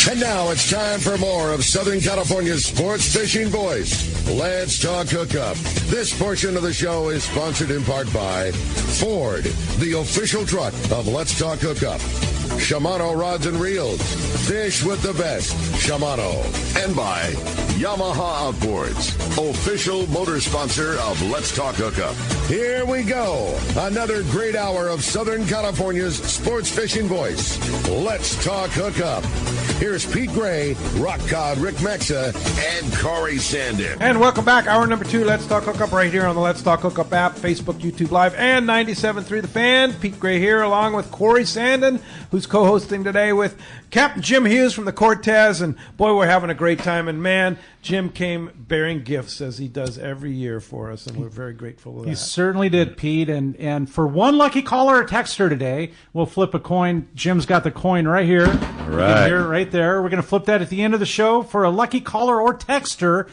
And now it's time for more of Southern California's sports fishing voice. Let's talk hookup. This portion of the show is sponsored in part by Ford, the official truck of Let's Talk Hookup. Shimano Rods and Reels. Fish with the best. Shimano. And by Yamaha Outboards, official motor sponsor of Let's Talk Hookup. Here we go. Another great hour of Southern California's sports fishing voice. Let's Talk Hookup. Here's Pete Gray, Rock Cod, Rick Mexa, and Corey Sandin. And welcome back. Hour number 2, Let's Talk Hookup, right here on the Let's Talk Hookup app, Facebook, YouTube Live, and 97.3 The Fan. Pete Gray here, along with Corey Sandin, who's co-hosting today with Captain Jim Hughes from the Cortez. And boy, we're having a great time. And man, Jim came bearing gifts, as he does every year for us, and we're very grateful for that. He certainly did, Pete. And for one lucky caller or texter today, we'll flip a coin. Jim's got the coin right here. All right. Right there. We're going to flip that at the end of the show. For a lucky caller or texter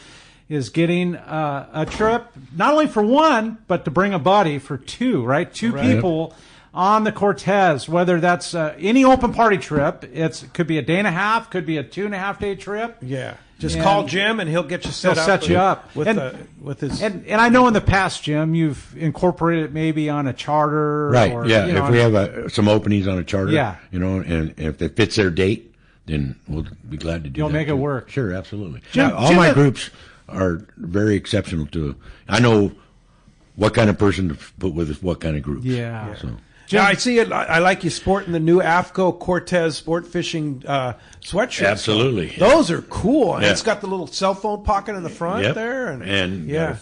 is getting a trip, not only for one, but to bring a buddy for two, right? Two people on the Cortez, whether that's any open party trip. It could be a day and a half, could be a 2.5 day trip. Yeah. Just call Jim and he'll get you set up. He'll set you up. With his. And I know in the past, Jim, you've incorporated it maybe on a charter. Right, or, yeah. You know, if we have some openings on a charter, Yeah. you know, and if it fits their date, then we'll be glad to do You'll that. make it work. Sure, absolutely. Jim, All my groups are very exceptional to. I know what kind of person to put with what kind of groups. Yeah. So. Jim, I see it. I like you sporting the new AFCO Cortez sport fishing sweatshirt. Absolutely. Those are cool. And Yeah. it's got the little cell phone pocket in the front there. And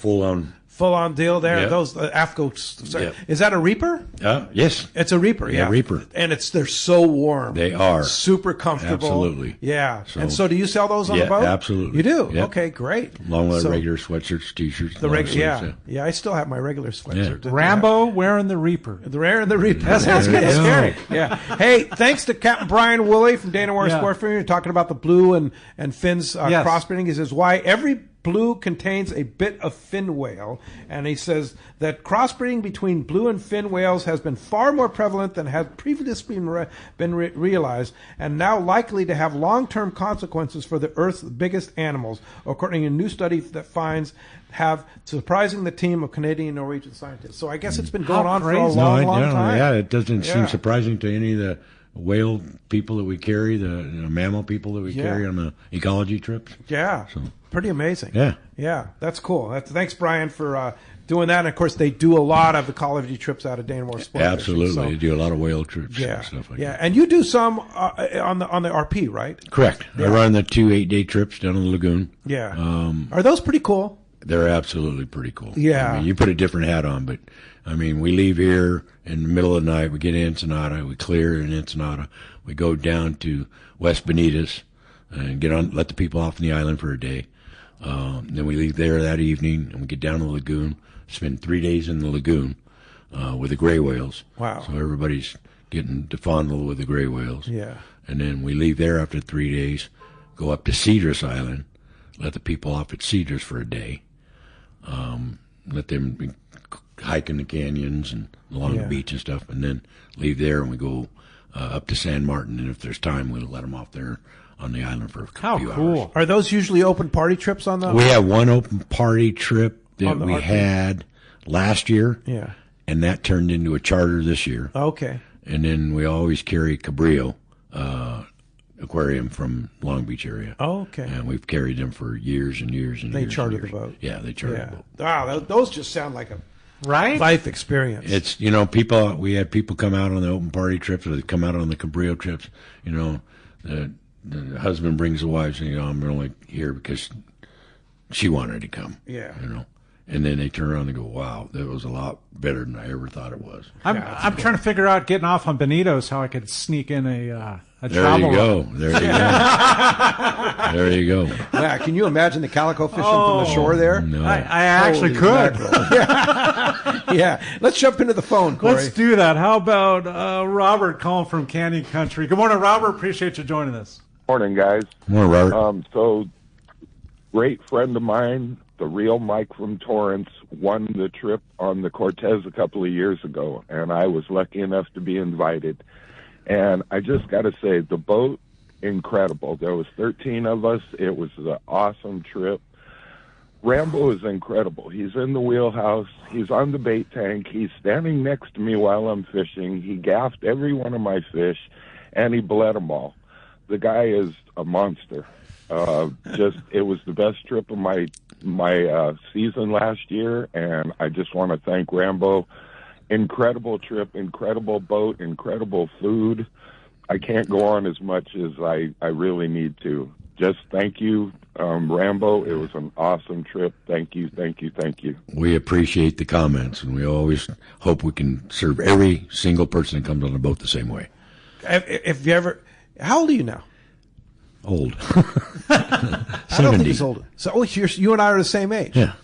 full-on deal there. Yep. Those AFCO. Yep. Is that a Reaper? Yes. It's a Reaper, yeah. Reaper. And they're so warm. They are. Super comfortable. Absolutely. Yeah. So- and so do you sell those on the boat? Absolutely. You do? Yep. Okay, great. Along with So- regular sweatshirts, T-shirts. The long regular, sleeves, yeah. I still have my regular sweatshirt. Rambo wearing the Reaper. The rare and the Reaper. That's good. That's scary. Yeah. Hey, thanks to Captain Brian Woolley from Dana Moore Yeah. Sport Fishing. You're talking about the blue and fins Yes. crossbreeding. He says, why every blue contains a bit of fin whale. And he says that crossbreeding between blue and fin whales has been far more prevalent than had previously been realized, and now likely to have long-term consequences for the Earth's biggest animals, according to a new study that finds have surprising the team of Canadian and Norwegian scientists. So I guess it's been going on for a long time. Yeah, it doesn't seem surprising to any of the whale people that we carry, the mammal people that we carry on the ecology trips. Yeah, So. pretty amazing. Yeah, that's cool. Thanks, Brian, for doing that. And of course, they do a lot of ecology trips out of Dana Moore Sport Fishing, absolutely. so- They do a lot of whale trips and stuff like that. And you do some on the RP, right? Correct. I run the 2 8-day trips down in the lagoon. Yeah. Are those pretty cool? They're absolutely pretty cool. Yeah. I mean, you put a different hat on, but I mean, we leave here in the middle of the night. We get in Ensenada. We clear in Ensenada. We go down to West Bonitas and let the people off on the island for a day. Then we leave there that evening and we get down to the lagoon, spend 3 days in the lagoon with the gray whales. Wow. So everybody's getting to fondle with the gray whales. Yeah. And then we leave there after 3 days, go up to Cedrus Island, let the people off at Cedrus for a day. Let them hike in the canyons and along the beach and stuff, and then leave there and we go up to San Martin. And if there's time, we'll let them off there on the island for a few hours. Are those usually open party trips on the? We have one open party trip that we had last year, and that turned into a charter this year. Okay. And then we always carry Cabrillo aquarium from Long Beach area. Oh, okay. And we've carried them for years and years and They years. charter and years. the boat. Yeah, they charter the boat. Wow, those just sound like a Right? life experience. It's, we had people come out on the open party trips, or they come out on the Cabrillo trips. The husband brings the wife saying, I'm only here because she wanted to come. Yeah. And then they turn around and go, wow, that was a lot better than I ever thought it was. I'm trying to figure out getting off on Bonitos how I could sneak in a There travel. you go. There you go. There you go. Yeah, can you imagine the calico fishing from the shore there? No. I actually could. Yeah. Let's jump into the phone, Corey. Let's do that. How about Robert calling from Canyon Country? Good morning, Robert. Appreciate you joining us. Morning, guys. More, Robert. So, great friend of mine, the real Mike from Torrance, won the trip on the Cortez a couple of years ago, and I was lucky enough to be invited. And I just got to say, the boat incredible. There was 13 of us. It was an awesome trip. Rambo is incredible. He's in the wheelhouse. He's on the bait tank. He's standing next to me while I'm fishing. He gaffed every one of my fish, and he bled them all. The guy is a monster. It was the best trip of my season last year, and I just want to thank Rambo. Incredible trip, incredible boat, incredible food. I can't go on as much as I really need to. Just thank you, Rambo. It was an awesome trip. Thank you, thank you, thank you. We appreciate the comments, and we always hope we can serve every single person that comes on the boat the same way. If you ever, how old are you now? Old. 70. I don't think he's old. So, you and I are the same age. Yeah.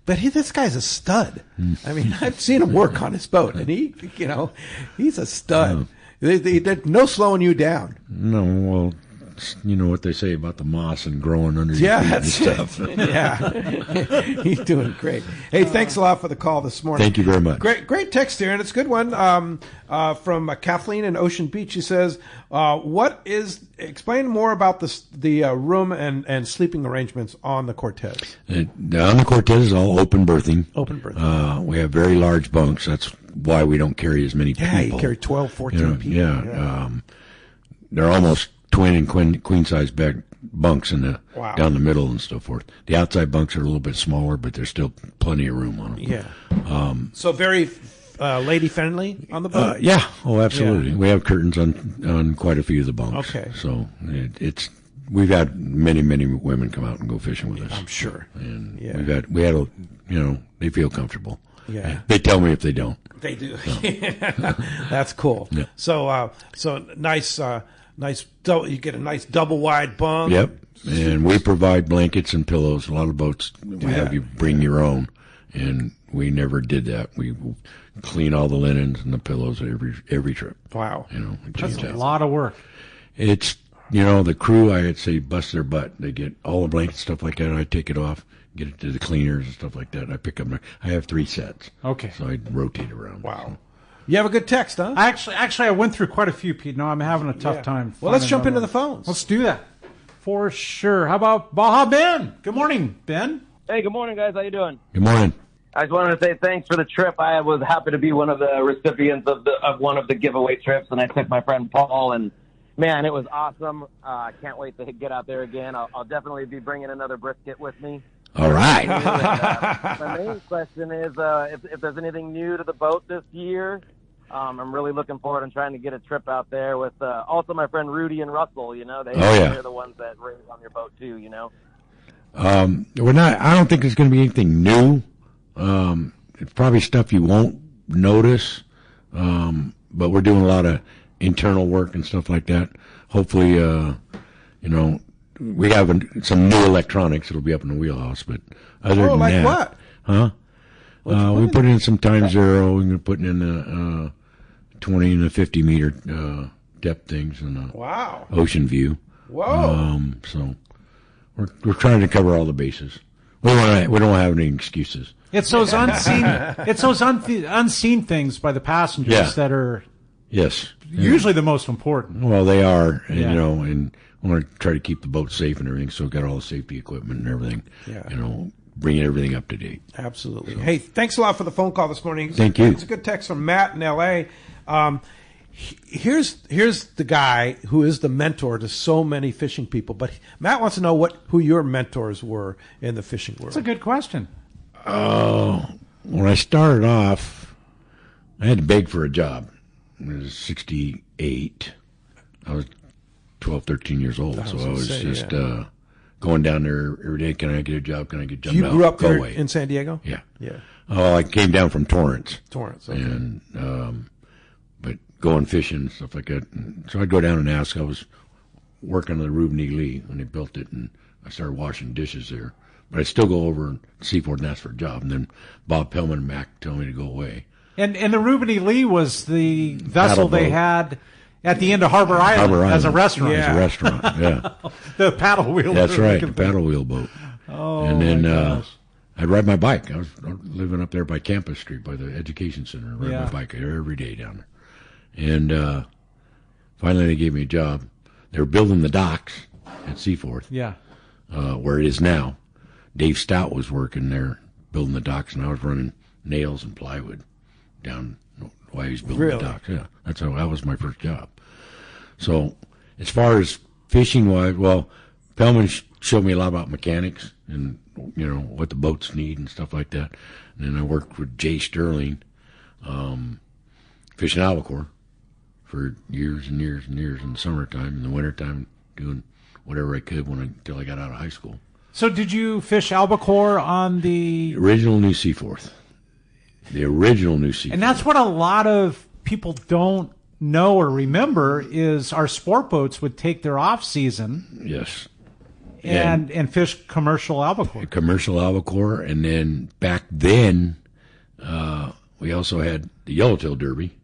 But this guy's a stud. I mean, I've seen him work on his boat, and he's a stud. They're no slowing you down. No, well, you know what they say about the moss and growing under your feet and stuff. Yeah, he's doing great. Hey, thanks a lot for the call this morning. Thank you very much. Great text here, and it's a good one from Kathleen in Ocean Beach. She says, explain more about the room and sleeping arrangements on the Cortez. On the Cortez is all open berthing. Open berthing. We have very large bunks. That's why we don't carry as many people. Yeah, you carry 12, 14 people. Yeah. They're almost twin and queen size bed bunks down the middle and so forth. The outside bunks are a little bit smaller, but there's still plenty of room on them. Yeah. So very lady friendly on the boat. Yeah. Oh, absolutely. Yeah. We have curtains on quite a few of the bunks. Okay. So we've had many women come out and go fishing with us. I'm sure. And we had they feel comfortable. Yeah. They tell me if they don't. They do. So. That's cool. Yeah. So nice. You get a nice double wide bunk. Yep. And we provide blankets and pillows. A lot of boats have you bring your own, and we never did that. We clean all the linens and the pillows every trip. Wow. That's a lot of work. It's the crew, I'd say, bust their butt. They get all the blankets, stuff like that. I take it off, get it to the cleaners and stuff like that. I pick up. I have 3 sets. Okay. So I rotate around. Wow. So. You have a good text, huh? Actually, I went through quite a few, Pete. No, I'm having a tough time. Well, let's jump into the phones. Let's do that. For sure. How about Baja Ben? Good morning, Ben. Hey, good morning, guys. How you doing? Good morning. I just wanted to say thanks for the trip. I was happy to be one of the recipients of one of the giveaway trips, and I took my friend Paul, and man, it was awesome. I can't wait to get out there again. I'll definitely be bringing another brisket with me. All right. My main question is if there's anything new to the boat this year. I'm really looking forward and trying to get a trip out there with also my friend Rudy and Russell. They're the ones that race on your boat too. We're not. I don't think there's going to be anything new. It's probably stuff you won't notice, but we're doing a lot of internal work and stuff like that. Hopefully, we have some new electronics that'll be up in the wheelhouse. But other than like that, what? Huh? We put in some time zero. We're putting in the 20 and the 50 meter depth things and ocean view. Whoa! So we're trying to cover all the bases. We don't have any excuses. It's those unseen. It's those unseen things by the passengers that are usually the most important. Well, they are, and and I want to try to keep the boat safe and everything. So we've got all the safety equipment and everything. Yeah. Bringing everything up to date. Absolutely. So. Hey, thanks a lot for the phone call this morning. Thank you. It's a good text from Matt in L.A. Here's the guy who is the mentor to so many fishing people. But Matt wants to know who your mentors were in the fishing world. That's a good question. When I started off, I had to beg for a job. I was 68. I was 12, 13 years old. I was going down there every day. Can I get a job? Can I get a job? You grew up there in San Diego? Yeah. Yeah. Oh, I came down from Torrance. Okay. And, but going fishing and stuff like that. And so I'd go down and ask. I was working on the Reuben E. Lee when they built it, and I started washing dishes there. But I'd still go over and Seaport and ask for a job. And then Bob Pellman and Mac told me to go away. And the Reuben E. Lee was the vessel they had at the end of Harbor Island as a restaurant. As a restaurant, yeah. The paddle wheel. That's right, the paddle wheel boat. Oh, and then I'd ride my bike. I was living up there by Campus Street, by the Education Center. I ride my bike every day down there. And finally they gave me a job. they were building the docks at Seaforth, Yeah. where it is now. Dave Stout was working there building the docks, and I was running nails and plywood down while he was building the docks. Yeah, that was my first job. So as far as fishing wise, well, Pellman showed me a lot about mechanics and what the boats need and stuff like that. And then I worked with Jay Sterling, fishing albacore for years and years and years in the summertime. In the wintertime, doing whatever I could until I got out of high school. So did you fish albacore on the Original New Seaforth. The original New Seaforth. And that's what a lot of people don't know or remember is our sport boats would take their off season. Yes. And fish commercial albacore. Commercial albacore, and then back then, we also had the Yellowtail Derby.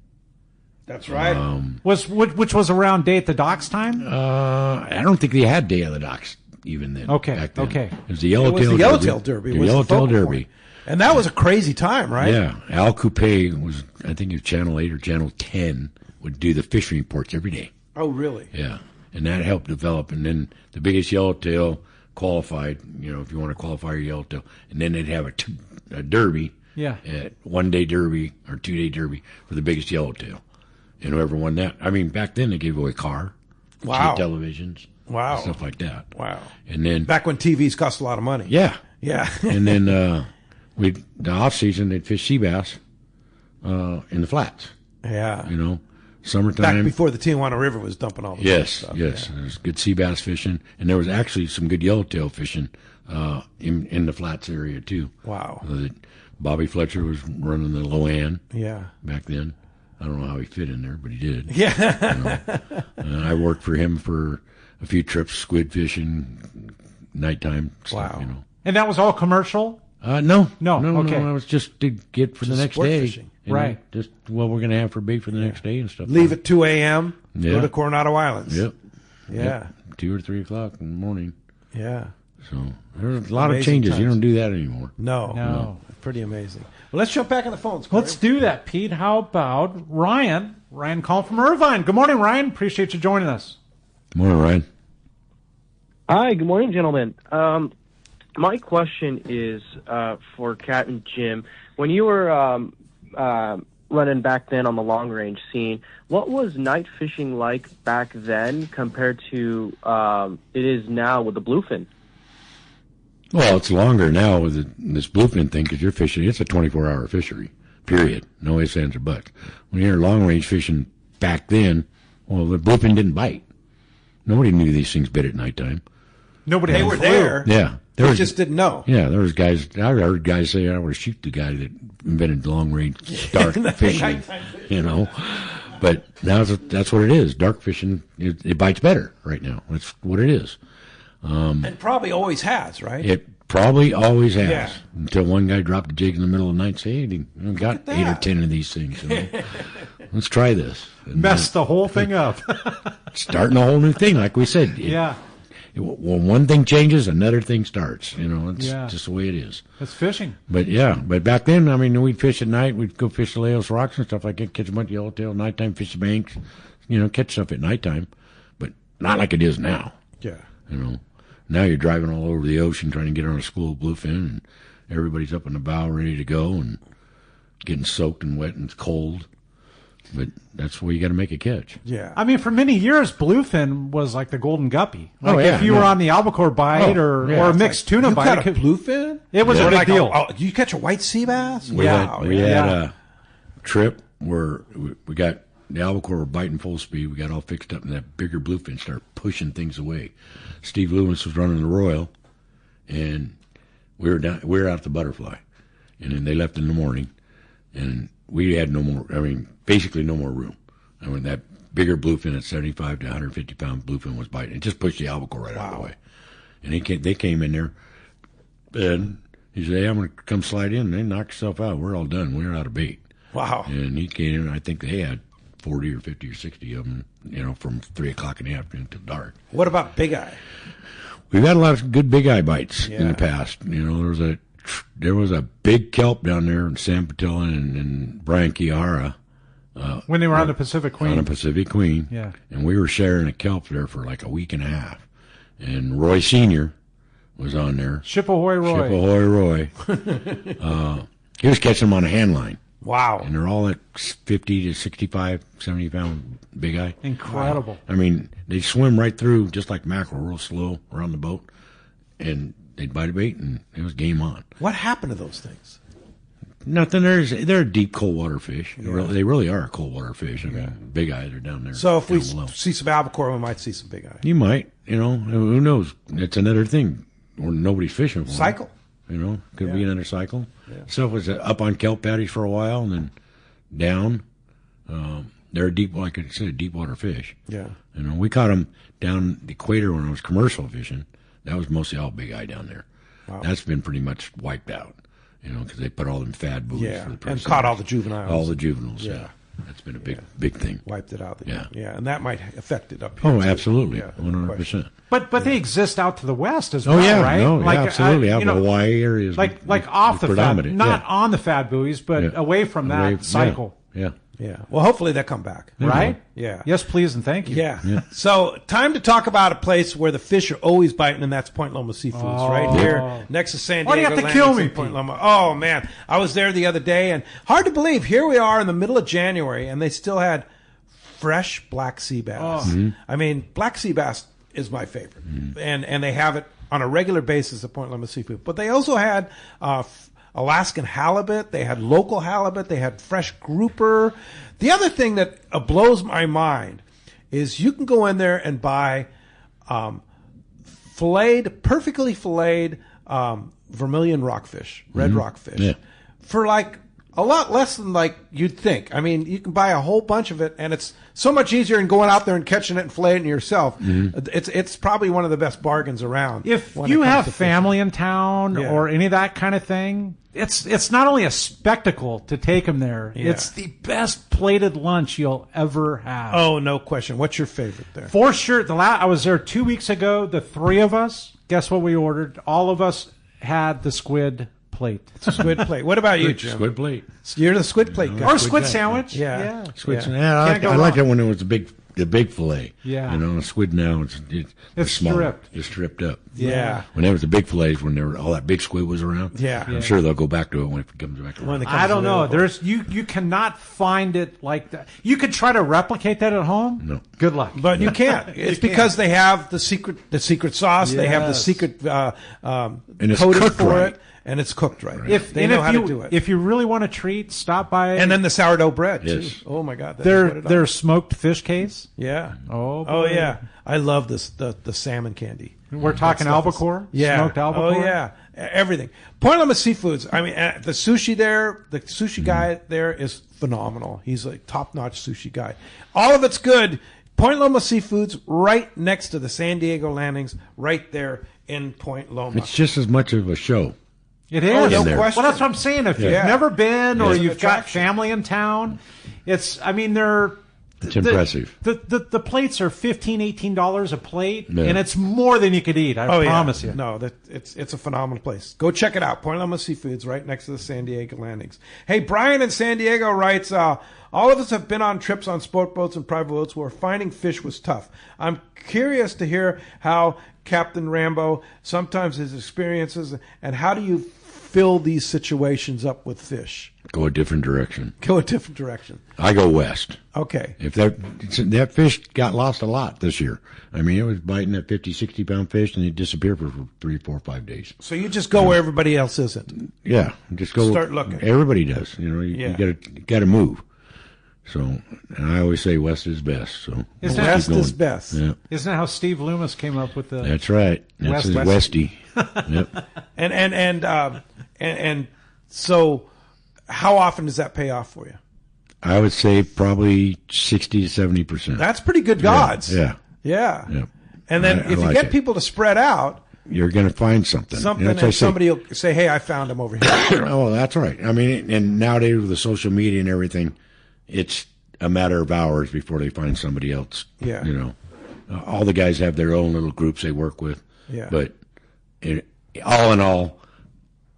That's right. Which was around Day at the Docks time? I don't think they had Day of the Docks even then. Okay. Back then. Okay. It was the Yellowtail Derby. The Yellowtail Derby. And that was a crazy time, right? Yeah. Al Coupe was, I think it was Channel 8 or Channel 10, would do the fishing reports every day. Oh, really? Yeah. And that helped develop. And then the biggest yellowtail qualified, if you want to qualify your yellowtail. And then they'd have a derby. Yeah. At 1 day derby or 2 day derby for the biggest yellowtail. And whoever won that, I mean, back then they gave away car, wow, televisions, wow, stuff like that. Wow. And then back when TVs cost a lot of money. Yeah. Yeah. And then the off season they'd fish sea bass in the flats. Yeah. Summertime. Back before the Tijuana River was dumping all the stuff. Yes. Yeah. There was good sea bass fishing, and there was actually some good yellowtail fishing in the flats area too. Wow. Bobby Fletcher was running the Loan. Yeah. Back then. I don't know how he fit in there, but he did. Yeah. I worked for him for a few trips, squid fishing, nighttime stuff, Wow. And that was all commercial? No. Okay. It was just to get for the next sport day. Fishing. Right. Just what we're going to have for bait for the next day and stuff. Leave at 2 a.m., Yeah. go to Coronado Islands. Yep. Yeah. Yep. 2 or 3 o'clock in the morning. Yeah. So there's a lot Amazing of changes. times. You don't do that anymore. No. Pretty amazing. Well, let's jump back on the phones, Corey. Let's do that, Pete. How about Ryan? Ryan calling from Irvine. Good morning, Ryan. Appreciate you joining us. Good morning, Ryan. Hi, good morning, gentlemen. My question is for Kat and Jim. When you were running back then on the long range scene, what was night fishing like back then compared to it is now with the bluefin? Well, it's longer now with this bluefin thing because you're fishing. It's a 24-hour fishery, period. No ifs, ands, or buts. When you're long range fishing back then, well, the bluefin didn't bite. Nobody knew these things bit at nighttime. Nobody. They were there. Yeah. They just didn't know. Yeah, there was guys. I heard guys say, "I want to shoot the guy that invented long range dark fishing." But now that's what it is. Dark fishing, it bites better right now. That's what it is. And probably always has, right? It probably always has. Yeah. Until one guy dropped a jig in the middle of the night and said, "Hey, I got 8 or 10 of these things. Let's try this." And Messed the whole thing up. starting a whole new thing, like we said. Yeah. When one thing changes, another thing starts. It's just the way it is. It's fishing. But back then, I mean, we'd fish at night. We'd go fish the Laos Rocks and stuff like that, catch a bunch of yellowtail, nighttime, fish the banks, catch stuff at nighttime. But not like it is now. Yeah. Now you're driving all over the ocean trying to get on a school of bluefin, and everybody's up in the bow ready to go and getting soaked and wet and it's cold. But that's where you got to make a catch. Yeah. I mean, for many years, bluefin was like the golden guppy. Like yeah, if you were on the albacore bite or a mixed tuna you bite. caught a bluefin? It was a big deal. You catch a white sea bass? We Wow. had a trip where we got the albacore were biting full speed. We got all fixed up, and that bigger bluefin started pushing things away. Steve Lewis was running the Royal, and we were out the Butterfly, and then they left in the morning, and we had no more. I mean, basically no more room. I mean, that bigger bluefin at 75 to 150 pound bluefin was biting. It just pushed the albacore right out of the way, and they came in there, and he said, "Hey, I'm going to come slide in." And they knocked yourself out. We're all done. We're out of bait. Wow. And he came in. I think they had 40 or 50 or 60 of them, from 3 o'clock in the afternoon till dark. What about Big Eye? We've had a lot of good big eye bites in Yeah. the past. There was a big kelp down there in San Patilla and Brian Chiara When they were on the Pacific Queen. On the Pacific Queen. Yeah. And we were sharing a kelp there for like a week and a half. And Roy Sr. was on there. Ship Ahoy Roy. Ship Ahoy Roy. He was catching them on a hand line. Wow. And they're all at 50 to 65, 70 pound big eye. Incredible. Wow. I mean, they swim right through just like mackerel, real slow around the boat. And they'd bite a bait and it was game on. What happened to those things? Nothing. They're deep cold water fish. Yeah. They really are cold water fish. I mean, big eyes are down there. So if we below. see some albacore, we might see some big eye. You might. Who knows? It's another thing where nobody's fishing for. Cycle. Could be another cycle. Yeah. Stuff was up on kelp patties for a while and then down. They're deep, like I said, deep water fish. Yeah. We caught them down the equator when I was commercial fishing. That was mostly all big eye down there. Wow. That's been pretty much wiped out. Because they put all them fad buoys for the and caught all the juveniles. All the juveniles, yeah. That's been a big thing. Wiped it out. Yeah. And that might affect it up here. Oh, absolutely. Yeah, 100%. But they exist out to the west as well, yeah, right? No, absolutely. Out in the Hawaii areas. Like off the fad, not on the fad buoys, but away from that cycle. Yeah. Yeah. Well, hopefully they come back. Right? Yeah. Yes, please, and thank you. Yeah. So, time to talk about a place where the fish are always biting, and that's Point Loma Seafoods, right here next to San Diego. Why do you have to kill me, Point Loma. Oh, man. I was there the other day, and hard to believe, here we are in the middle of January, and they still had fresh black sea bass. I mean, black sea bass is my favorite, and they have it on a regular basis at Point Loma Seafood. But they also had Alaskan halibut, they had local halibut, they had fresh grouper. The other thing that blows my mind is you can go in there and buy perfectly filleted vermilion rockfish, red rockfish, for like a lot less than like you'd think. I mean, you can buy a whole bunch of it, and it's so much easier than going out there and catching it and filleting it yourself. It's probably one of the best bargains around. If you have family in town or any of that kind of thing, it's not only a spectacle to take them there. Yeah. It's the best plated lunch you'll ever have. Oh, no question. What's your favorite there? For sure. I was there 2 weeks ago. The three of us, guess what we ordered? All of us had the squid plate. Squid plate. What about you, Jim? Squid plate. You're the squid plate guy. Or squid sandwich. Yeah. Squid. Yeah, I like it when it was the big fillet. Yeah. Squid now it's small. Stripped. It's stripped up. Yeah. When there was the big fillets, when all that big squid was around. Yeah. I'm sure they'll go back to it when it comes back around. I don't know. You cannot find it like that. You could try to replicate that at home. No. Good luck. But you can't. It's because they have the secret sauce. They have the Yes. secret and it's coating cooked for right. it, and it's cooked right. They know how to do it. If you really want a treat, stop by. And then the sourdough bread Yes. too. Oh my God, their smoked fish case. Yeah. Oh, Oh boy. yeah. I love this the salmon candy. We're talking That stuff albacore. Yeah. Smoked albacore. Oh yeah. Everything. Point Loma Seafoods. I mean, the sushi there. The sushi guy there is phenomenal. He's a top-notch sushi guy. All of it's good. Point Loma Seafoods, right next to the San Diego landings, right there in Point Loma. It's just as much of a show. It is. Oh, no there. question. Well, that's what I'm saying. If you've Yeah. never been or It's an you've got attraction. family in town, it's impressive. The plates are $15, $18 a plate, Yeah. and it's more than you could eat. I promise you. No, it's a phenomenal place. Go check it out. Point Loma Seafoods, right next to the San Diego landings. Hey, Brian in San Diego writes, all of us have been on trips on sport boats and private boats where finding fish was tough. I'm curious to hear how Captain Rambo, sometimes his experiences, and how do you fill these situations up with fish? Go a different direction. Go a different direction. I go west. Okay. If that fish got lost a lot this year. I mean, it was biting that 50, 60-pound fish, and it disappeared for 3, 4, 5 days. So you just go where everybody else isn't. Yeah, just go. Start looking. Everybody does. You got to move. So, and I always say west is best. So West is best. Yeah, Isn't that how Steve Loomis came up with the? that's right. That's his Westy. Yep. And so, how often does that pay off for you? I would say probably 60 to 70%. That's pretty good odds. Yeah. Yeah. Yeah. And then I if you like get it. people to spread out, You're going to find something. That's and somebody will say, "Hey, I found him over here." Oh, that's right. I mean, and nowadays with the social media and everything, it's a matter of hours before they find somebody else. Yeah. All the guys have their own little groups they work with. Yeah. But all in all,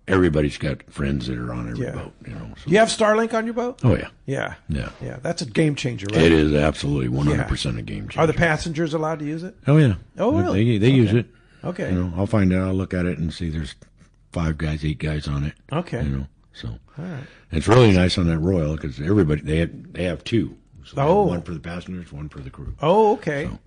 everybody's got friends that are on every boat. You know. So. Do you have Starlink on your boat? Oh yeah. Yeah. Yeah. Yeah. That's a game changer, right? It is absolutely 100% a game changer. Are the passengers allowed to use it? Oh yeah. Oh really? They use it. Okay. You know, I'll find out. I'll look at it and see. There's 5 guys, 8 guys on it. Okay. You know, so All right. it's really nice on that Royal because everybody they have 2. So they have Oh. one for the passengers, one for the crew. Oh, okay. So.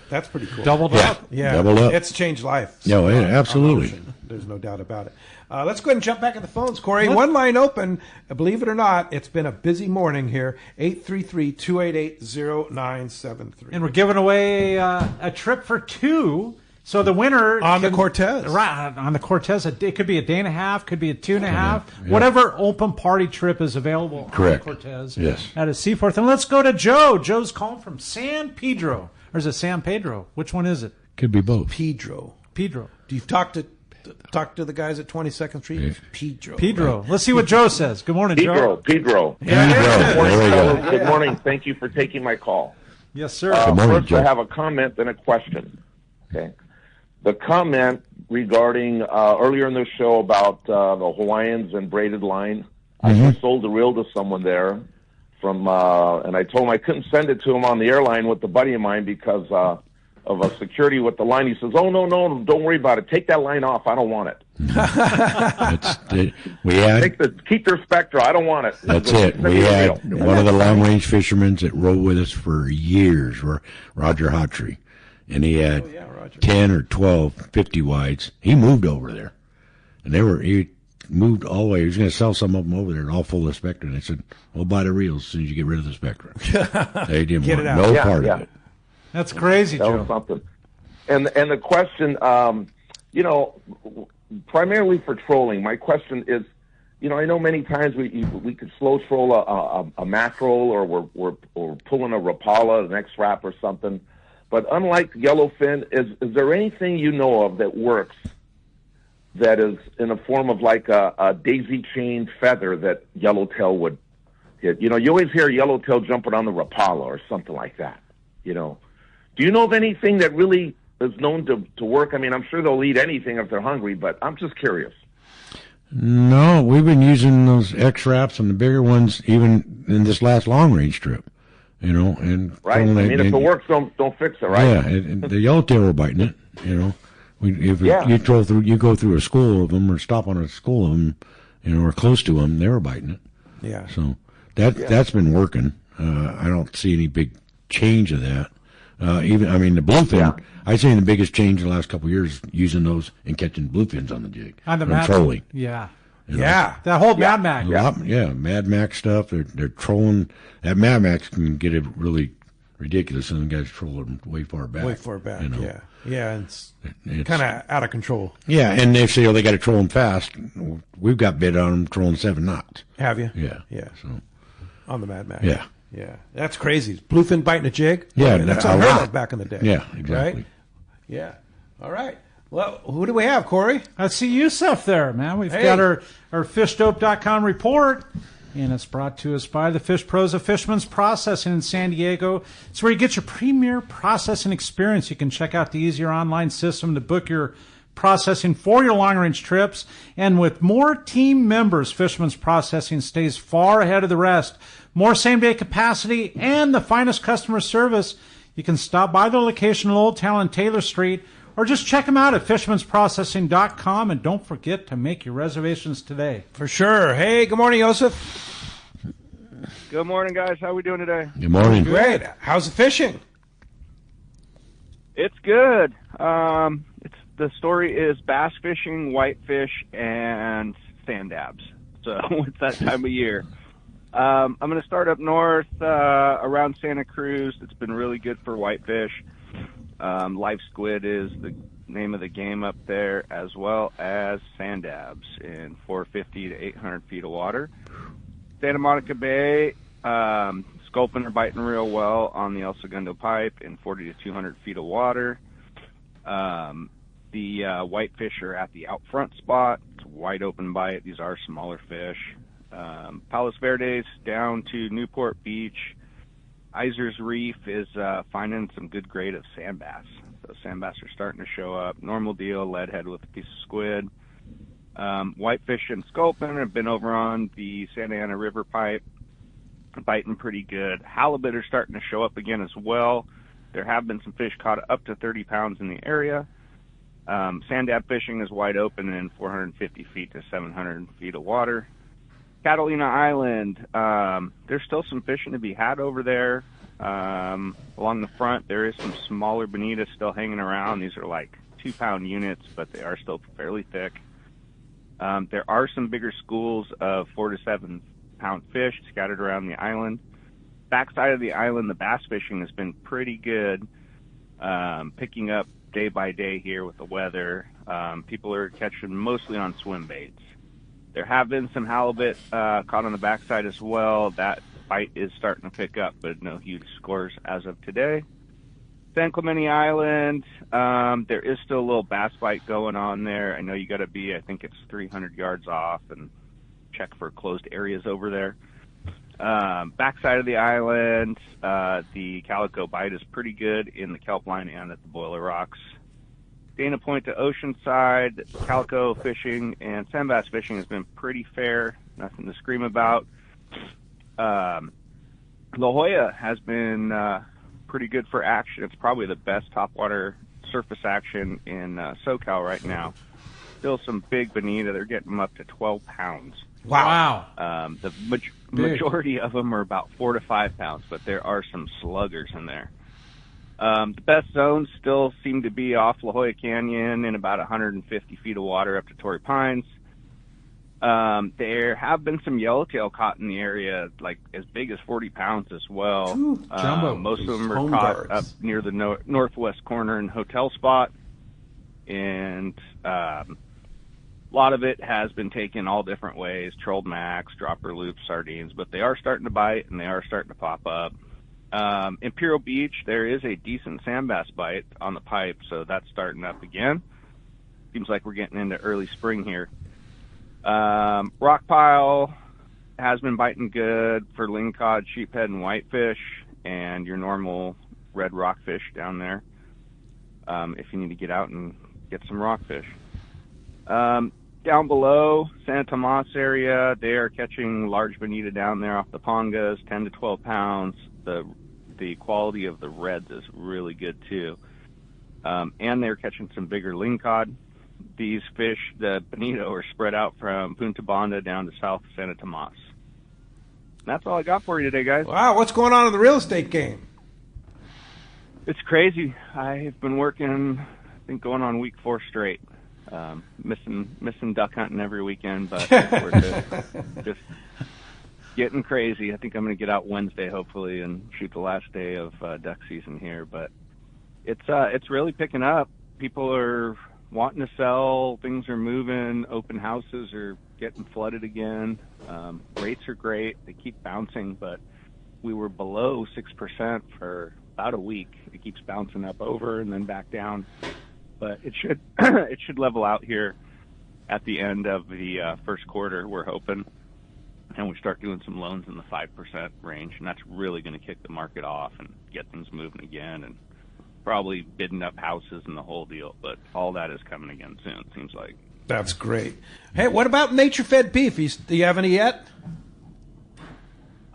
That's pretty cool. Doubled Yeah. up. Yeah, Doubled up. It's changed life. No, absolutely. There's no doubt about it. Let's go ahead and jump back at the phones, Corey. One line open. Believe it or not, it's been a busy morning here. 833-288-0973. And we're giving away a trip for 2. So the winner On the Cortez. Right, on the Cortez. It could be a day and a half, could be a 2.5. Yeah. Whatever open party trip is available Correct. on the Cortez. Yes. At a Seaforth. And let's go to Joe. Joe's calling from San Pedro. Or is it San Pedro? Which one is it? Could be both. Pedro. Pedro. Do you talk to the guys at 22nd Street? Yeah. Pedro. Let's see what Joe says. Good morning, Joe. Pedro. There we go. Good morning. Thank you for taking my call. Yes, sir. Good morning, First, Joe. I have a comment and a question. Okay. The comment regarding earlier in the show about the Hawaiians and braided line. I just sold a reel to someone there from, and I told him I couldn't send it to him on the airline with a buddy of mine because of a security with the line. He says, "Oh no, don't worry about it. Take that line off. I don't want it. Keep their Spectra. I don't want it." That's it. We had one of the long range fishermen that rode with us for years, Roger Hotry, and he had 10 or 12 50 wides. He moved over there, and he moved all the way. He was going to sell some of them over there, all full of Spectra. And they said, "We'll buy the reels as soon as you get rid of the Spectra." They didn't want no part of it. That's crazy, That Joe. was something. And the question, primarily for trolling. My question is, I know many times we could slow troll a mackerel, or we're pulling a Rapala, an X-Rap or something. But unlike yellowfin, is there anything you know of that works that is in a form of like a daisy-chained feather that yellowtail would hit? You always hear yellowtail jumping on the Rapala or something like that. Do you know of anything that really is known to work? I mean, I'm sure they'll eat anything if they're hungry, but I'm just curious. No, we've been using those X-Wraps and the bigger ones even in this last long-range trip, and right. I mean, if it works, don't fix it, right? Yeah, and the yellowtail were biting it. You go through a school of them or stop on a school of them, or close to them, they were biting it. Yeah. So that's been working. I don't see any big change of that. The bluefin, I'd say the biggest change in the last couple of years using those and catching bluefins on the jig. On the trolling. Yeah. Yeah. That whole Mad Max. Mad Max stuff. They're trolling. That Mad Max can get it really ridiculous, and the guys troll them way far back. Yeah. Yeah, it's kind of out of control. Yeah, and they say, they got to troll them fast. We've got bid on them trolling 7 knots. Have you? Yeah. Yeah. So on the Mad Max. Yeah. Yeah, that's crazy. Bluefin biting a jig? Yeah. That's unheard of back in the day. Yeah, exactly. Right? Yeah. All right. Well, who do we have, Corey? I see Yusuf there, man. We've got our fishdope.com report, and it's brought to us by the Fish Pros of Fisherman's Processing in San Diego. It's where you get your premier processing experience. You can check out the easier online system to book your processing for your long-range trips. And with more team members, Fisherman's Processing stays far ahead of the rest. More same-day capacity and the finest customer service. You can stop by the location in Old Town on Taylor Street, or just check them out at fishermansprocessing.com, and don't forget to make your reservations today. For sure. Hey, good morning, Joseph. Good morning, guys. How are we doing today? Good morning. Great. How's the fishing? It's good. The story is bass fishing, whitefish, and sand dabs. So it's that time of year. I'm going to start up north around Santa Cruz. It's been really good for whitefish. Live squid is the name of the game up there, as well as sand dabs in 450 to 800 feet of water. Santa Monica Bay, sculpin are biting real well on the El Segundo pipe in 40 to 200 feet of water. The whitefish are at the out front spot. It's a wide open bite. These are smaller fish. Palos Verdes down to Newport Beach. Iser's Reef is finding some good grade of sand bass. So sand bass are starting to show up. Normal deal, lead head with a piece of squid. Whitefish and sculpin have been over on the Santa Ana River pipe, biting pretty good. Halibut are starting to show up again as well. There have been some fish caught up to 30 pounds in the area. Sand dab fishing is wide open in 450 feet to 700 feet of water. Catalina Island, there's still some fishing to be had over there. Along the front, there is some smaller bonitas still hanging around. These are like 2-pound units, but they are still fairly thick. There are some bigger schools of 4 to 7 pound fish scattered around the island. Backside of the island, the bass fishing has been pretty good, picking up day by day here with the weather. People are catching mostly on swim baits. There have been some halibut caught on the backside as well. That bite is starting to pick up, but no huge scores as of today. San Clemente Island, there is still a little bass bite going on there. I know you got to be, I think it's 300 yards off, and check for closed areas over there. Backside of the island, the calico bite is pretty good in the kelp line and at the Boiler Rocks. Dana Point to Oceanside, calico fishing and sand bass fishing has been pretty fair. Nothing to scream about. La Jolla has been pretty good for action. It's probably the best topwater surface action in SoCal right now. Still some big bonita. They're getting them up to 12 pounds. Wow. The majority of them are about 4 to 5 pounds, but there are some sluggers in there. The best zones still seem to be off La Jolla Canyon in about 150 feet of water up to Torrey Pines. There have been some yellowtail caught in the area, like as big as 40 pounds as well. Ooh, jumbo. Most of them are caught up near the northwest corner and hotel spot. And a lot of it has been taken all different ways, trolled max, dropper loops, sardines, but they are starting to bite and they are starting to pop up. Imperial Beach, there is a decent sand bass bite on the pipe, so that's starting up again. Seems like we're getting into early spring here. Rock Pile has been biting good for lingcod, sheephead, and whitefish, and your normal red rockfish down there, if you need to get out and get some rockfish. Down below, Santa Tomas area, they are catching large bonita down there off the pongas, 10 to 12 pounds. The quality of the reds is really good too. And they're catching some bigger lingcod. These fish, the bonito, are spread out from Punta Banda down to South Santa Tomas. That's all I got for you today, guys. Wow, what's going on in the real estate game? It's crazy. I've been working, I think, going on week 4 straight. Missing duck hunting every weekend, but we're just getting crazy. I think I'm going to get out Wednesday, hopefully, and shoot the last day of duck season here. But it's really picking up. People are wanting to sell. Things are moving. Open houses are getting flooded again. Rates are great. They keep bouncing, but we were below 6% for about a week. It keeps bouncing up over and then back down. But it should it should level out here at the end of the first quarter, we're hoping. And we start doing some loans in the 5% range, and that's really going to kick the market off and get things moving again, and probably bidding up houses and the whole deal. But all that is coming again soon, it seems like. That's great. Hey, what about nature-fed beef? Do you have any yet?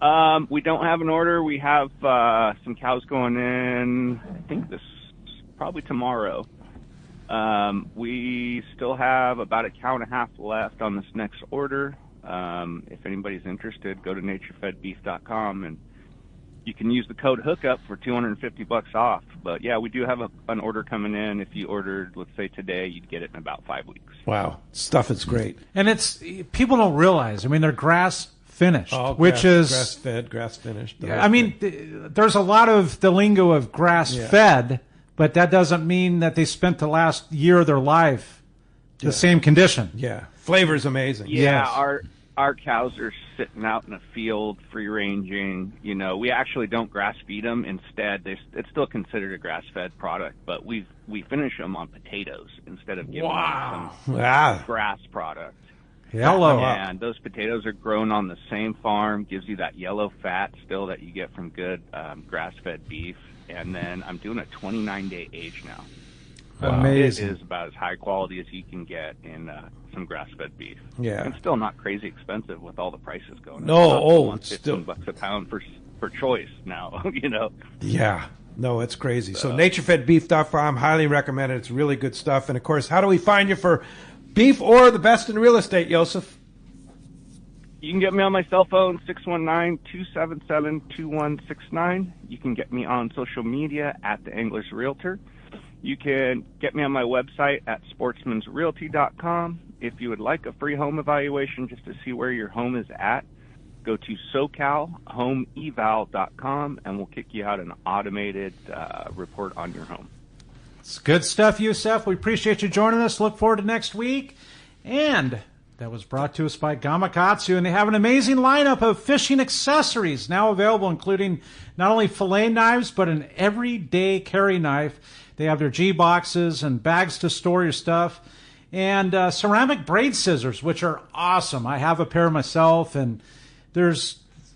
We don't have an order. We have some cows going in, I think this probably tomorrow. We still have about a cow and a half left on this next order. If anybody's interested, go to naturefedbeef.com and you can use the code Hookup for $250 off. But yeah, we do have an order coming in. If you ordered, let's say today, you'd get it in about 5 weeks. Wow, stuff is great. And it's people don't realize. I mean, they're grass finished, which is grass fed, grass finished. I mean, there's a lot of the lingo of grass fed, but that doesn't mean that they spent the last year of their life the same condition. Yeah, flavor is amazing. Yeah, yes. Our cows are sitting out in a field, free ranging. You know, we actually don't grass feed them. Instead, it's still considered a grass fed product, but we finish them on potatoes instead of giving them some grass product. Hello. And those potatoes are grown on the same farm, gives you that yellow fat still that you get from good grass fed beef. And then I'm doing a 29-day age now. Amazing. It is about as high quality as you can get in some grass-fed beef. Yeah. And still not crazy expensive with all the prices going up. No, It's it's still $15 a pound for choice now, Yeah. No, it's crazy. So naturefedbeef.com, highly recommend it. It's really good stuff. And, of course, how do we find you for beef or the best in real estate, Joseph? You can get me on my cell phone, 619-277-2169. You can get me on social media at The Anglers Realtor. You can get me on my website at sportsmansrealty.com. If you would like a free home evaluation just to see where your home is at, go to SoCalHomeEval.com, and we'll kick you out an automated report on your home. It's good stuff, Yusef. We appreciate you joining us. Look forward to next week. And that was brought to us by Gamakatsu, and they have an amazing lineup of fishing accessories now available, including not only fillet knives, but an everyday carry knife. They have their G-boxes and bags to store your stuff, and ceramic braid scissors, which are awesome. I have a pair myself, and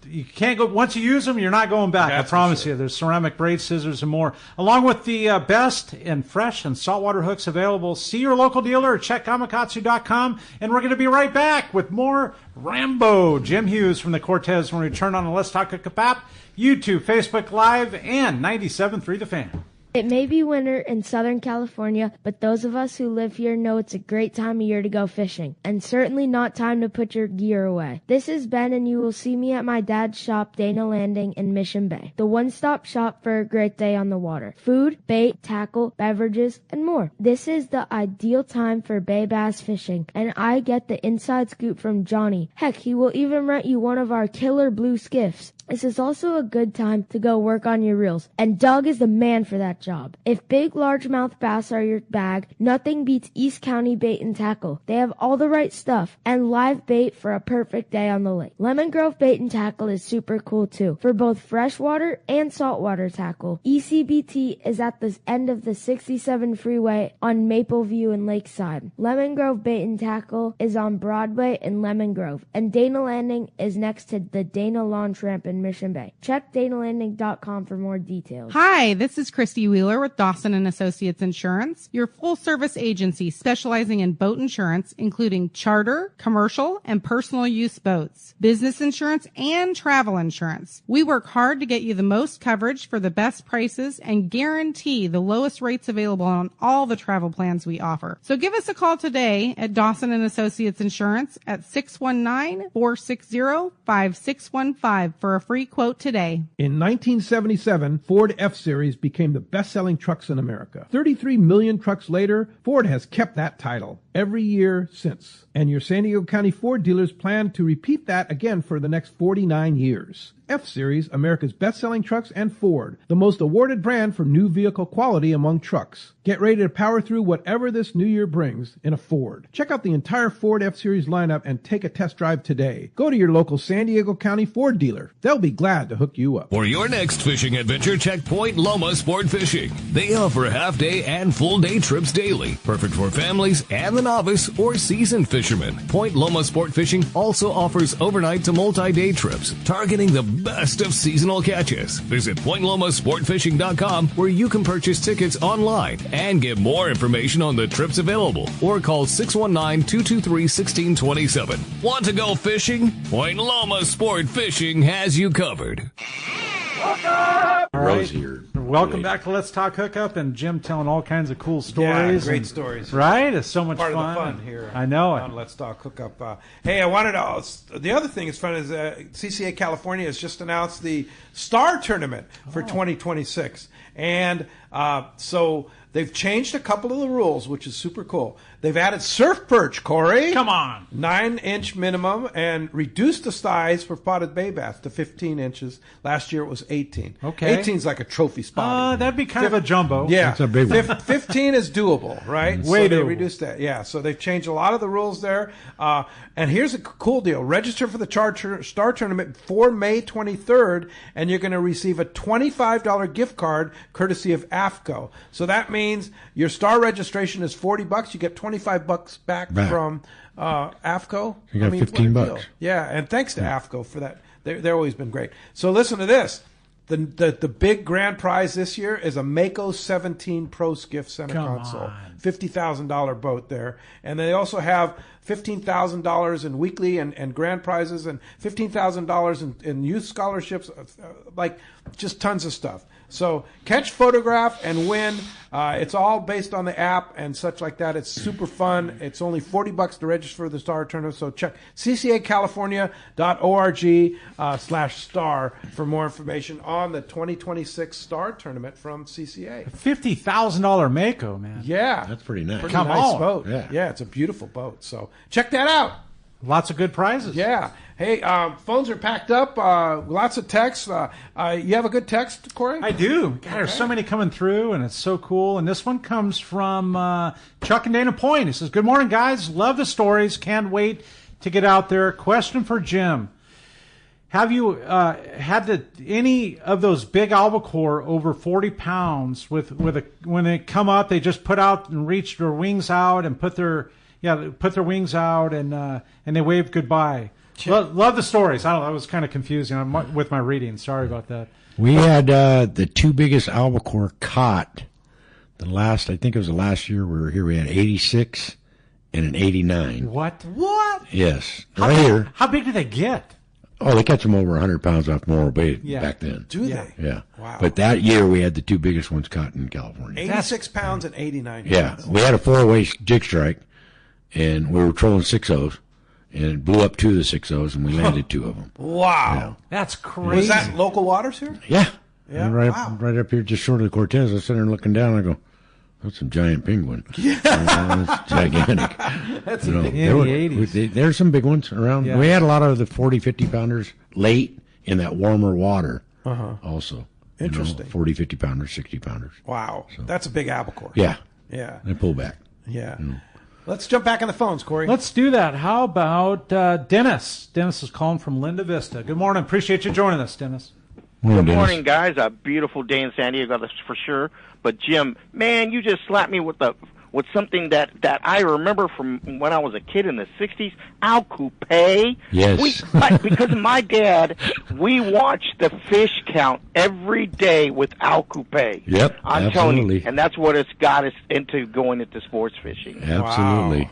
you can't go, once you use them, you're not going back. I promise you. There's ceramic braid scissors and more, along with the best in fresh and saltwater hooks available. See your local dealer or check gamakatsu.com, and we're going to be right back with more Rambo. Jim Hughes from the Cortez when we return on the Let's Talk Hookup app, YouTube, Facebook Live, and 97.3 The Fan. It may be winter in Southern California, but those of us who live here know it's a great time of year to go fishing, and certainly not time to put your gear away. This is Ben, and you will see me at my dad's shop, Dana Landing in Mission Bay, the one-stop shop for a great day on the water. Food, bait, tackle, beverages, and more. This is the ideal time for bay bass fishing, and I get the inside scoop from Johnny. Heck, he will even rent you one of our killer blue skiffs. This is also a good time to go work on your reels, and Doug is the man for that job. If big largemouth bass are your bag, nothing beats East County Bait and Tackle. They have all the right stuff and live bait for a perfect day on the lake. Lemon Grove Bait and Tackle is super cool too, for both freshwater and saltwater tackle. ECBT is at the end of the 67 freeway on Mapleview and Lakeside. Lemon Grove Bait and Tackle is on Broadway in Lemon Grove, and Dana Landing is next to the Dana Lawn Tramp in Mission Bay. Check danalanding.com for more details. Hi, this is Christy Wheeler with Dawson & Associates Insurance, your full-service agency specializing in boat insurance, including charter, commercial, and personal use boats, business insurance, and travel insurance. We work hard to get you the most coverage for the best prices and guarantee the lowest rates available on all the travel plans we offer. So give us a call today at Dawson & Associates Insurance at 619-460-5615 for a free quote today. In 1977, Ford F-Series became the best-selling trucks in America. 33 million trucks later, Ford has kept that title every year since. And your San Diego County Ford dealers plan to repeat that again for the next 49 years. F-Series, America's best-selling trucks, and Ford, the most awarded brand for new vehicle quality among trucks. Get ready to power through whatever this new year brings in a Ford. Check out the entire Ford F-Series lineup and take a test drive today. Go to your local San Diego County Ford dealer. They'll be glad to hook you up. For your next fishing adventure, check Point Loma Sport Fishing. They offer half-day and full-day trips daily, perfect for families and the novice or seasoned fishermen. Point Loma Sport Fishing also offers overnight to multi-day trips, targeting the best of seasonal catches. Visit PointLomaSportFishing.com, where you can purchase tickets online and get more information on the trips available, or call 619-223-1627. Want to go fishing? Point Loma Sport Fishing has you covered. All right. Welcome back to Let's Talk Hookup, and Jim telling all kinds of cool stories. Yeah, great stories. Right? It's so much Part fun. of the fun here. I know it. On Let's Talk Hookup. Hey, I wanted to. The other thing that's fun is CCA California has just announced the Star Tournament for 2026. And so they've changed a couple of the rules, which is super cool. They've added surf perch, Corey. Come on. 9-inch minimum, and reduced the size for spotted bay bass to 15 inches. Last year it was 18. Okay. 18 is like a trophy spotted. That'd be kind of a jumbo. Yeah. That's a big one. 15 is doable, right? Way so they doable. reduced that. Yeah, so they've changed a lot of the rules there. And here's a cool deal. Register for the Star Tournament before May 23rd, and you're going to receive a $25 gift card courtesy of AFCO. So that means your Star registration is $40. You get $25 back from AFCO. You got what a $15. deal. Yeah, and thanks to AFCO for that. They've always been great. So listen to this. The big grand prize this year is a Mako 17 Pro Skiff center console. $50,000 boat there. And they also have $15,000 in weekly and grand prizes and $15,000 in youth scholarships, like just tons of stuff. So catch, photograph, and win. It's all based on the app and such like that. It's super fun. It's only $40 to register for the Star Tournament. So check ccacalifornia.org/star for more information on the 2026 Star Tournament from CCA. $50,000 Mako, man. Yeah. That's pretty nice. Pretty Come nice on. boat. Yeah. It's a beautiful boat. So check that out. Lots of good prizes. Yeah. Hey, phones are packed up. Lots of texts. You have a good text, Corey? I do. God, there's so many coming through, and it's so cool. And this one comes from Chuck and Dana Point. He says, "Good morning, guys. Love the stories. Can't wait to get out there. Question for Jim. Have you had any of those big albacore over 40 pounds when they come up, they just put out and reach their wings out and put their wings out and they wave goodbye? Love the stories. I don't know, that was kind of confusing with my reading. Sorry about that. We had the two biggest albacore caught. I think it was the last year we were here. We had 86 and an 89. What? Yes. How big do they get? Oh, they catch them over 100 pounds off Morro Bay back then. Do they? Yeah. Wow. But that year we had the two biggest ones caught in California. 86 pounds and 89 Yeah. pounds. We had a 4-way jig strike, and we were trolling 6-0s, and it blew up 2 of the 6-0s, and we landed 2 of them. Wow. Yeah. That's crazy. Was that local waters here? Yeah. Yeah. And right up here just short of the Cortez, I was sitting there looking down, and I go, that's some giant penguin. Yeah. It's gigantic. That's in big. the 80s. There's some big ones around. Yeah. We had a lot of the 40, 50 pounders late in that warmer water also. Interesting. 40, 50 pounders, 60 pounders. Wow. That's a big albacore. Yeah. Yeah. They pull back. Yeah. Let's jump back on the phones, Corey. Let's do that. How about Dennis? Dennis is calling from Linda Vista. Good morning. Appreciate you joining us, Dennis. Good morning, guys. A beautiful day in San Diego, that's for sure. But Jim, man, you just slapped me with something that I remember from when I was a kid in the '60s. Al Coupe. Yes. Because of my dad, we watched the fish count every day with Al Coupe. Yep, I'm telling you, and that's what it's got us into going into sports fishing. Absolutely. Wow.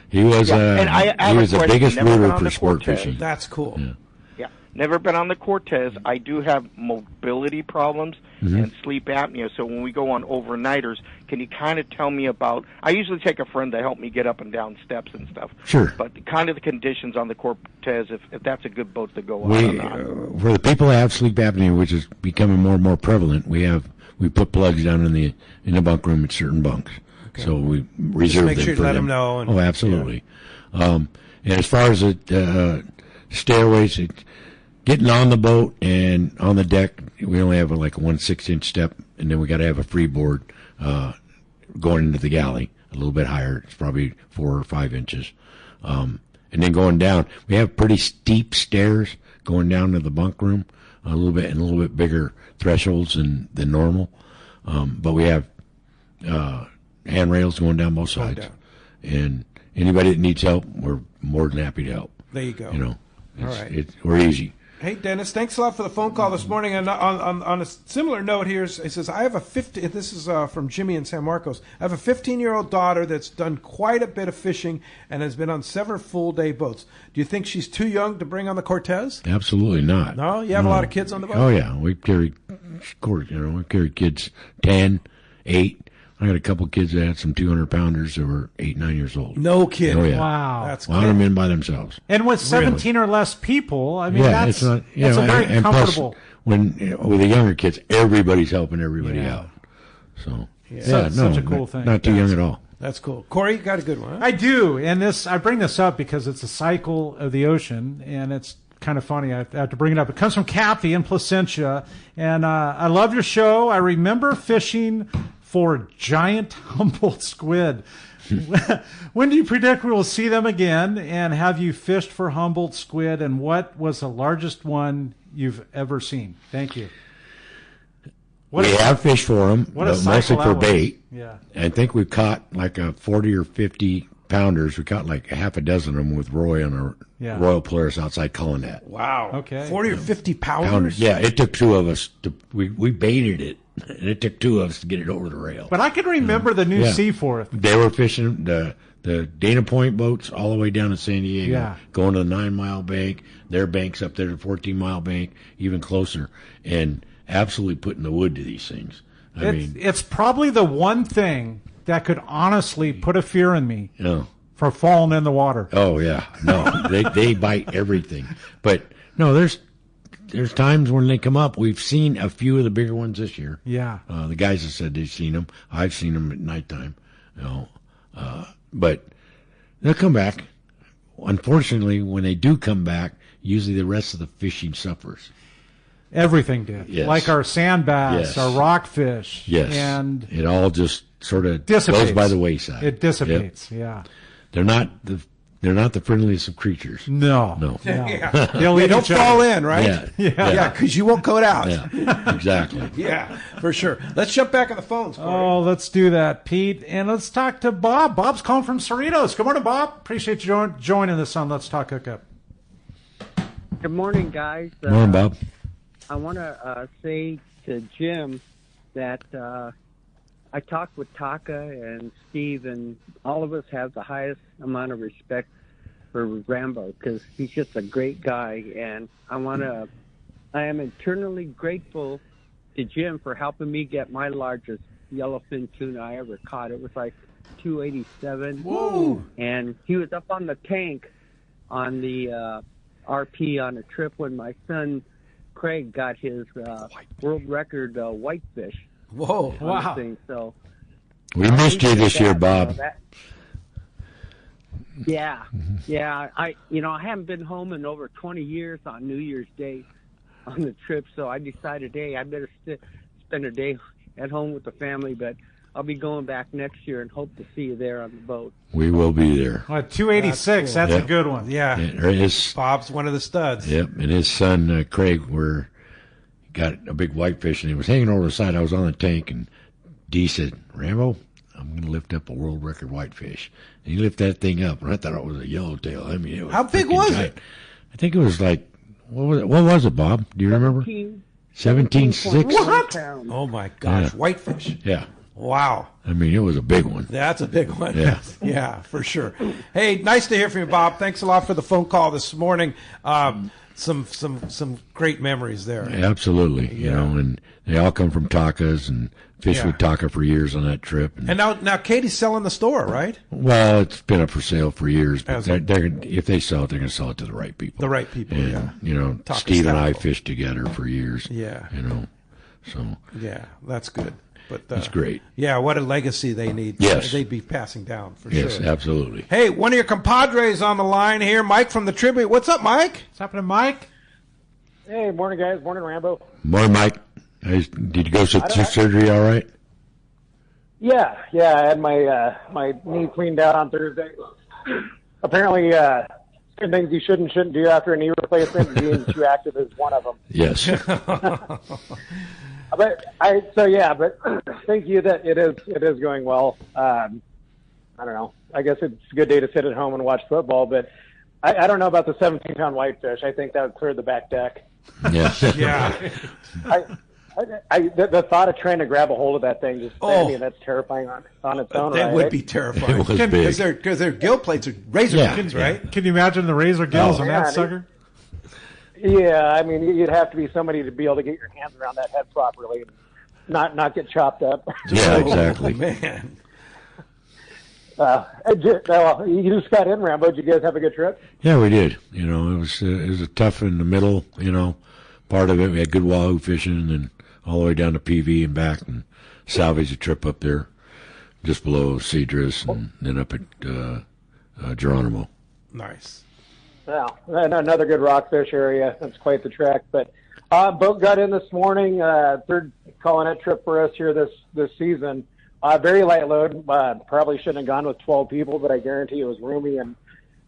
He was he was the biggest lure for sport fishing. That's cool. Yeah. Never been on the Cortez. I do have mobility problems and sleep apnea, so when we go on overnighters, can you kind of tell me about, I usually take a friend to help me get up and down steps and stuff. Sure. But kind of the conditions on the Cortez, if that's a good boat to go on. For the people that have sleep apnea, which is becoming more and more prevalent, we put plugs down in the bunk room at certain bunks. Okay. So we reserve them for them. Just make sure you let them know. Absolutely. Yeah. And as far as the stairways, getting on the boat and on the deck, we only have like a 1/6-inch step, and then we got to have a freeboard going into the galley a little bit higher. It's probably 4 or 5 inches. And then going down, we have pretty steep stairs going down to the bunk room, a little bit bigger thresholds than normal. But we have handrails going down both sides. And anybody that needs help, we're more than happy to help. There you go. All right. We're easy. Hey, Dennis, thanks a lot for the phone call this morning. And on a similar note here, it says, I have this is from Jimmy in San Marcos. I have a 15-year-old daughter that's done quite a bit of fishing and has been on 7 full-day boats. Do you think she's too young to bring on the Cortez? Absolutely not. No? You have a lot of kids on the boat? Oh, yeah. We carry kids 10, 8. I got a couple kids that had some 200-pounders that were 8, 9 years old. No kidding. Oh, yeah. Wow. That's a lot of them in by themselves. And with 17 or less people, I mean, that's a very and comfortable. Plus, with the younger kids, everybody's helping everybody out. So, such a cool thing. Not too young at all. That's cool. Corey, you got a good one, huh? I do. And I bring this up because it's a cycle of the ocean, and it's kind of funny. I have to bring it up. It comes from Kathy in Placentia, and I love your show. I remember fishing for giant Humboldt squid. When do you predict we will see them again? And have you fished for Humboldt squid? And what was the largest one you've ever seen? Thank you. We have fished for them, but mostly for bait. Yeah. I think we've caught like a 40 or 50 pounders. We caught like a half a dozen of them with Roy on our Royal Polaris outside Colonnette. Wow. Okay. 40 or 50 pounders? Yeah, it took two of us we baited it, and it took two of us to get it over the rail. But I can remember the new Seaforth. They were fishing the Dana Point boats all the way down to San Diego, going to the 9 Mile bank, their banks up there to 14 Mile bank, even closer, and absolutely putting the wood to these things. I mean, it's probably the one thing that could honestly put a fear in me for falling in the water. Oh yeah, no, they bite everything. But no, there's times when they come up. We've seen a few of the bigger ones this year. Yeah, the guys have said they've seen them. I've seen them at nighttime. But they'll come back. Unfortunately, when they do come back, usually the rest of the fishing suffers. Everything did. Yes. Like our sand bass, our rockfish. Yes. And it all just sort of dissipates. goes by the wayside. It dissipates, yeah. They're not the friendliest of creatures. No. Yeah. They don't fall in, right? Yeah, because you won't go out. Yeah, exactly. Yeah, for sure. Let's jump back on the phones, Corey. Oh, let's do that, Pete. And let's talk to Bob. Bob's calling from Cerritos. Good morning, Bob. Appreciate you joining us on Let's Talk Hookup. Good morning, guys. Good morning, Bob. I want to say to Jim that I talked with Taka and Steve, and all of us have the highest amount of respect for Rambo because he's just a great guy. And I am eternally grateful to Jim for helping me get my largest yellowfin tuna I ever caught. It was like 287. Whoa! And he was up on the tank on the RP on a trip when my son Craig got his world record whitefish. Whoa! Wow! Thing. So we missed you this year, Bob. Yeah. I haven't been home in over 20 years on New Year's Day on the trip, so I decided, hey, I better spend a day at home with the family. But I'll be going back next year and hope to see you there on the boat. We will be there. 286, that's a good one. Yeah. Bob's one of the studs. Yep, and his son, Craig, got a big whitefish, and he was hanging over the side. I was on the tank, and Dee said, Rambo, I'm going to lift up a world record whitefish. And he lifted that thing up, and I thought it was a yellowtail. I mean, it was how big was giant. I think it was like, what was it, Bob? Do you remember? 17.6. What? Oh, my gosh. Yeah. Whitefish. Yeah. Wow. I mean, it was a big one. That's a big one. Yeah. Yeah, for sure. Hey, nice to hear from you, Bob. Thanks a lot for the phone call this morning. Some great memories there. Absolutely. You know, and they all come from Taka's and fished with Taka for years on that trip. And now Katie's selling the store, right? Well, it's been up for sale for years, but if they sell it, they're going to sell it to the right people. The right people, and, you know, Steve and I fished together for years. Yeah. You know, so. Yeah, that's good. But that's great. Yeah, what a legacy they need. Yes. They'd be passing down for sure. Yes, absolutely. Hey, one of your compadres on the line here, Mike from the Tribute. What's up, Mike? What's happening, Mike? Hey, morning, guys. Morning, Rambo. Morning, Mike. Did you go through surgery all right? Yeah. I had my knee cleaned out on Thursday. Apparently, certain things you shouldn't do after a knee replacement, being too active is one of them. Yes. But thank you that it is going well. I don't know. I guess it's a good day to sit at home and watch football, but I don't know about the 17-pound whitefish. I think that would clear the back deck. Yeah. Yeah. The thought of trying to grab a hold of that thing that's terrifying on its own. That right? would be terrifying because their gill plates are razor fins, right? Can you imagine the razor gills on that sucker? Yeah, I mean, you'd have to be somebody to be able to get your hands around that head properly and not get chopped up. Yeah, exactly. Man. You just got in, Rambo. Did you guys have a good trip? Yeah, we did. You know, it was a tough in the middle, you know, part of it. We had good wahoo fishing and all the way down to PV and back and salvaged a trip up there just below Cedrus and then up at Geronimo. Nice. Well, another good rockfish area. That's quite the trek. But boat got in this morning. Third Colonnette trip for us here this season. Very light load. Probably shouldn't have gone with 12 people, but I guarantee it was roomy and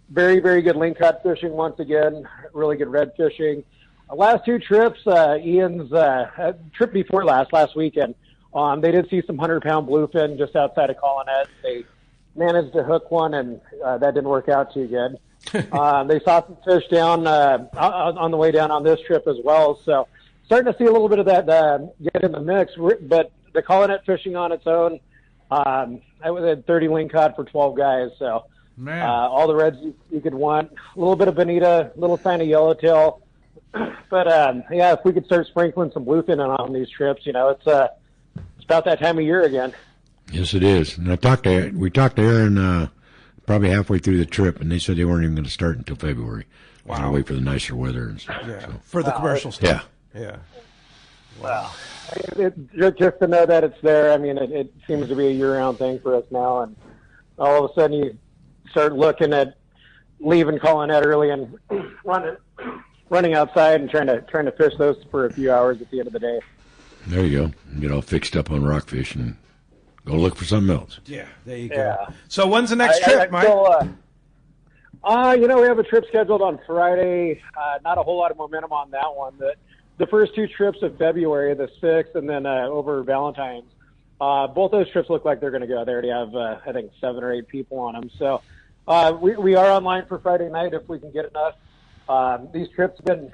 very, very good link cut fishing once again. Really good red fishing. Last two trips, Ian's trip before last weekend, they did see some 100-pound bluefin just outside of Colonnette. They managed to hook one, and that didn't work out too good. They saw some fish down on the way down on this trip as well. So starting to see a little bit of that get in the mix. But the calling net fishing on its own, I had 30 lingcod for 12 guys. So all the reds you could want. A little bit of bonita, a little sign of yellowtail. But yeah, if we could start sprinkling some bluefin on these trips, it's about that time of year again. Yes, it is. And we talked to Aaron probably halfway through the trip, and they said they weren't even going to start until February. Wow. They'll wait for the nicer weather and stuff. Yeah, so. For the commercial stuff. Yeah. Wow. Just to know that it's there, I mean, it seems to be a year-round thing for us now, and all of a sudden you start looking at leaving calling net early and running outside and trying to fish those for a few hours at the end of the day. There you go. Get all fixed up on rockfish and go look for something else. Yeah, there you go. So when's the next trip, Mike? We have a trip scheduled on Friday. Not a whole lot of momentum on that one. The first two trips of February, the 6th, and then over Valentine's, both those trips look like they're going to go. They already have, I think, 7 or 8 people on them. So we are online for Friday night if we can get enough. These trips have been,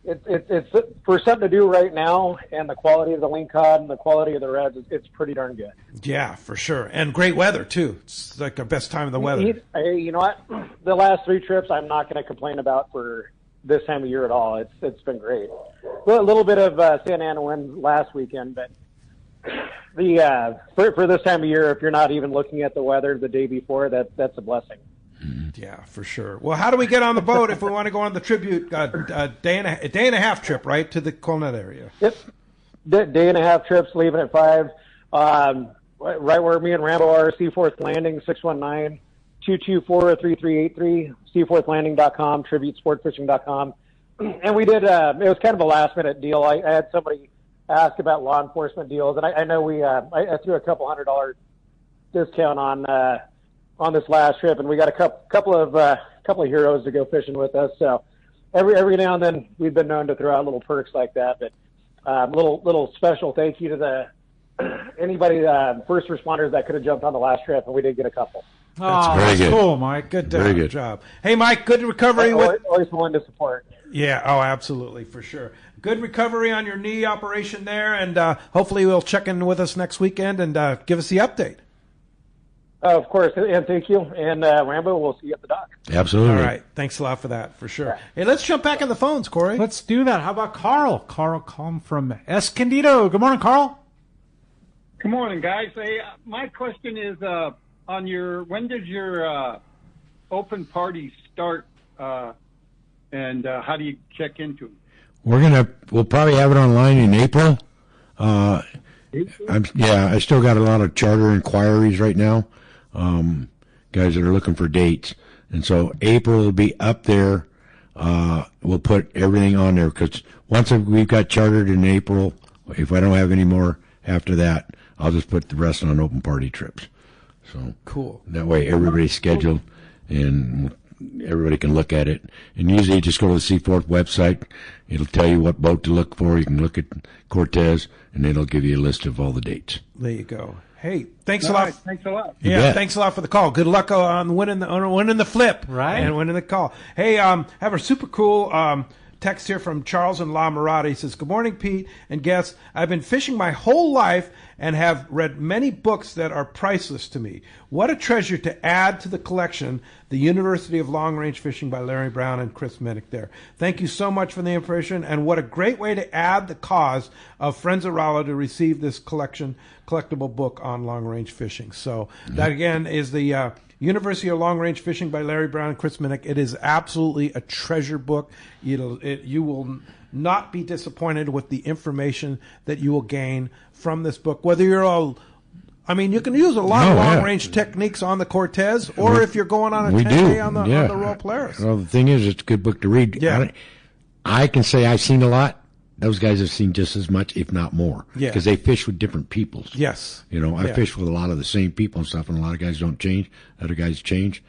it's for something to do right now, and the quality of the lingcod and the quality of the reds, it's pretty darn good. Yeah, for sure. And great weather, too. It's like the best time of the weather. Hey, you know what? The last 3 trips I'm not going to complain about for this time of year at all. It's been great. Well, a little bit of Santa Ana wind last weekend, but for this time of year, if you're not even looking at the weather the day before, that's a blessing. Yeah, for sure. Well, how do we get on the boat if we want to go on the tribute day and a half trip, right, to the Colnet area? Yep, day and a half trips, leaving at 5. Right where me and Rambo are, Seaforth Landing, 619-224-3383, seaforthlanding.com, tributesportfishing.com. And we did, it was kind of a last-minute deal. I had somebody ask about law enforcement deals, and I know I threw a couple $100 discount on this last trip, and we got a couple of heroes to go fishing with us. So every now and then we've been known to throw out little perks like that. But little special thank you to anybody first responders that could have jumped on the last trip, and we did get a couple. That's cool, Mike. Good job. Hey, Mike, good recovery. Always willing to support. Yeah, absolutely, for sure. Good recovery on your knee operation there, and hopefully you'll check in with us next weekend and give us the update. Of course, and thank you. And Rambo, we'll see you at the dock. Absolutely. All right. Thanks a lot for that, for sure. Hey, let's jump back on the phones, Corey. Let's do that. How about Carl? Carl come from Escondido. Good morning, Carl. Good morning, guys. Hey, my question is when does your open party start, and how do you check into them? We'll probably have it online in April. I still got a lot of charter inquiries right now. Guys that are looking for dates. And so April will be up there. We'll put everything on there because once we've got chartered in April, if I don't have any more after that, I'll just put the rest on open party trips. So cool. That way everybody's scheduled and everybody can look at it. And usually you just go to the Seaforth website. It'll tell you what boat to look for. You can look at Cortez, and it'll give you a list of all the dates. There you go. Hey, thanks a lot. Right, thanks a lot. Yeah, thanks a lot for the call. Good luck on winning the flip, right? And winning the call. Hey, have a super cool text here from Charles in La Mirada. He says, "Good morning, Pete and guests. I've been fishing my whole life and have read many books that are priceless to me. What a treasure to add to the collection, The University of Long Range Fishing by Larry Brown and Chris Minnick there. Thank you so much for the information, and what a great way to add the cause of Friends of Rolla to receive this collectible book on long range fishing." So that again is the University of Long Range Fishing by Larry Brown and Chris Minnick. It is absolutely a treasure book. You will not be disappointed with the information that you will gain from this book. Whether you're you can use a lot of long-range techniques on the Cortez, or if you're going on a 10-day on the Royal Polaris. Well, the thing is, it's a good book to read. Yeah. I can say I've seen a lot. Those guys have seen just as much, if not more. Yeah. Because they fish with different peoples. Yes. I fish with a lot of the same people and stuff, and a lot of guys don't change. Other guys change.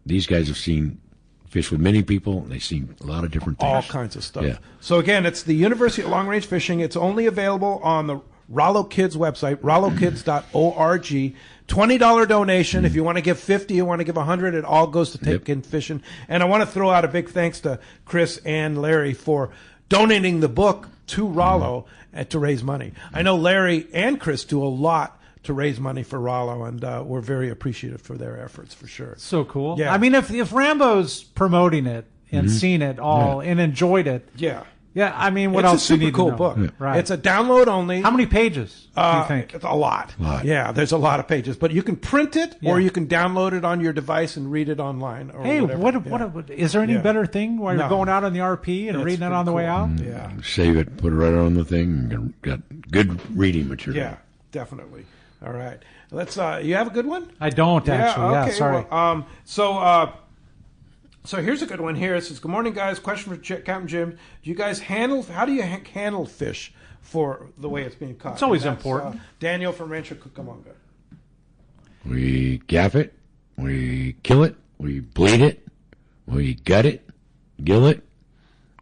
These guys have seen fish with many people. They've seen a lot of different things. All kinds of stuff. Yeah. So, again, it's the University of Long Range Fishing. It's only available on the Rollo Kids website, rollokids.org. $20 donation. If you want to give 50, you want to give 100, it all goes to taking fishing. And I want to throw out a big thanks to Chris and Larry for donating the book to Rollo to raise money. I know Larry and Chris do a lot to raise money for Rollo, and we're very appreciative for their efforts, for sure. So cool. Yeah. I mean, if Rambo's promoting it and seen it all and enjoyed it. Yeah. Yeah, I mean, what it's else a super do you need cool to know? book. Yeah. Right. It's a download only. How many pages do you think? It's a lot. Yeah, there's a lot of pages. But you can print it or you can download it on your device and read it online. Or Hey, whatever. what is there any better thing while you're going out on the RP and reading it on the way out? Yeah. Save it, put it right on the thing, and got good reading material. Yeah, definitely. All right. Let's. You have a good one? I don't actually. Okay. Yeah, sorry. Well, so here's a good one here. It says, "Good morning, guys. Question for Captain Jim. Do you guys how do you handle fish for the way it's being caught?" It's always important. Daniel from Rancho Cucamonga. We gaff it, we kill it, we bleed it, we gut it, gill it,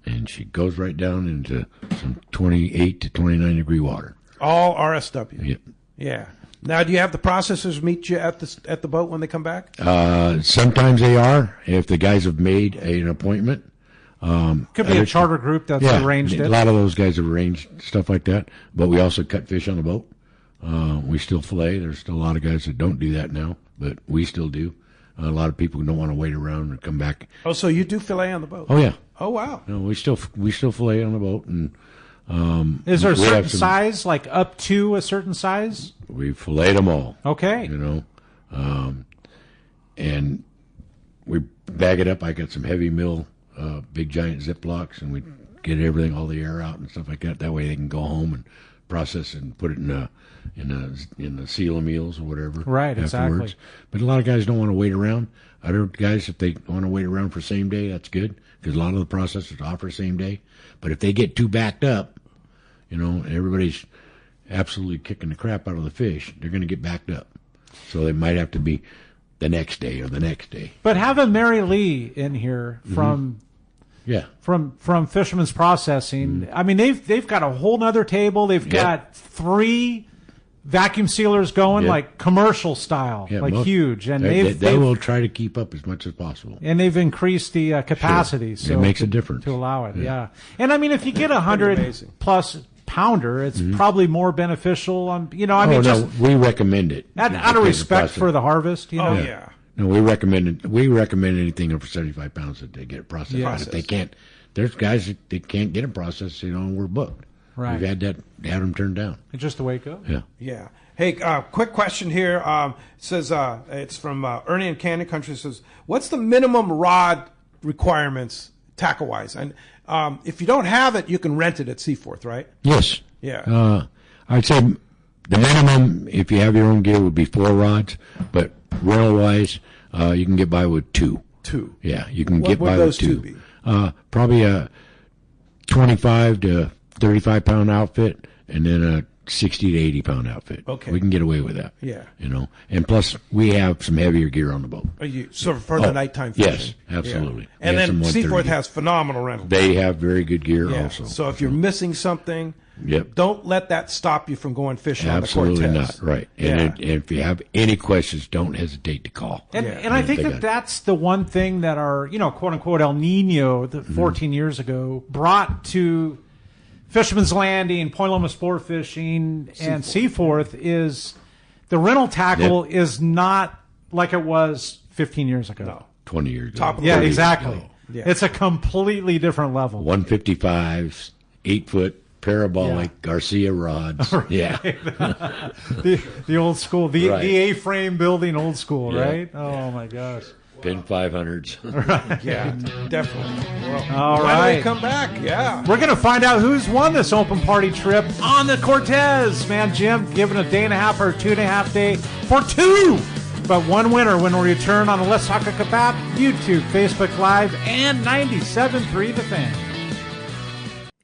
and she goes right down into some 28 to 29 degree water. All RSW. Yep. Yeah. Now, do you have the processors meet you at the boat when they come back? Sometimes they are, if the guys have made an appointment. Could be a charter group that's arranged it. A lot of those guys have arranged stuff like that, but we also cut fish on the boat. We still fillet. There's still a lot of guys that don't do that now, but we still do. A lot of people don't want to wait around and come back. Oh, so you do fillet on the boat? Oh, yeah. Oh, wow. No, we still fillet on the boat. And is there a certain size, like up to a certain size? We filleted them all. Okay. You know, and we bag it up. I got some heavy mill, big giant Ziplocs, and we get everything, all the air out and stuff like that. That way they can go home and process it and put it in the seal of meals or whatever. Right, afterwards. exactly. But a lot of guys don't want to wait around. Other guys, if they want to wait around for same day, that's good, because a lot of the processors offer same day. But if they get too backed up, you know, everybody's absolutely kicking the crap out of the fish, they're going to get backed up. So they might have to be the next day or the next day. But having Mary Lee in here from from Fisherman's Processing, I mean, they've got a whole nother table. They've got 3 vacuum sealers going, like commercial style, like huge, and they will try to keep up as much as possible. And they've increased the capacity, so it makes a difference to allow it. Yeah, and I mean, if you get 100 plus pounder, it's probably more beneficial. We recommend it out of respect for the harvest. You know? Oh yeah. No, we recommend it. We recommend anything over 75 pounds that they get it processed. Yeah. If they can't, there's guys that they can't get it processed. You know, and we're booked. Right. We've had them turned down. It's just the way it goes. Yeah. Yeah. Hey, quick question here. It says it's from Ernie in Canyon Country. It says, what's the minimum rod requirements tackle wise? And if you don't have it, you can rent it at Seaforth, right? Yes. Yeah. I'd say the minimum, if you have your own gear, would be 4 rods, but rental wise, you can get by with 2. 2. Yeah, you can What get would by those with 2. 2 be? Probably a 25 to 35 pound outfit, and then a 60 to 80 pound outfit. Okay. We can get away with that. Yeah. You know, and plus we have some heavier gear on the boat. So for the nighttime fishing? Yes, absolutely. Yeah. And We have then some Seaforth 130. has phenomenal rentals. They have very good gear also. So if you're missing something, Yep. don't let that stop you from going fishing Absolutely on the Cortez. not. Right. And if you have any questions, don't hesitate to call. And I think that's the one thing that our, quote unquote, El Nino, 14 years ago, brought to Fisherman's Landing, Point Loma Sport Fishing, and Seaforth is the rental tackle is not like it was 15 years ago. No. 20 years ago. Top of the Yeah, league. exactly. Yeah. It's a completely different level. 155s, 8-foot parabolic Garcia rods. Yeah. the old school, the Right. A-frame building old school, Yeah. right? Oh, my gosh. Pin 500s. Right. Yeah, definitely. Well, All why right. don't we come back? Yeah. We're going to find out who's won this open party trip on the Cortez. Man, Jim giving a day and a half or 2.5 day for 2. But one winner when we return on the Let's Talk Hookup app, YouTube, Facebook Live, and 97.3 The Fan.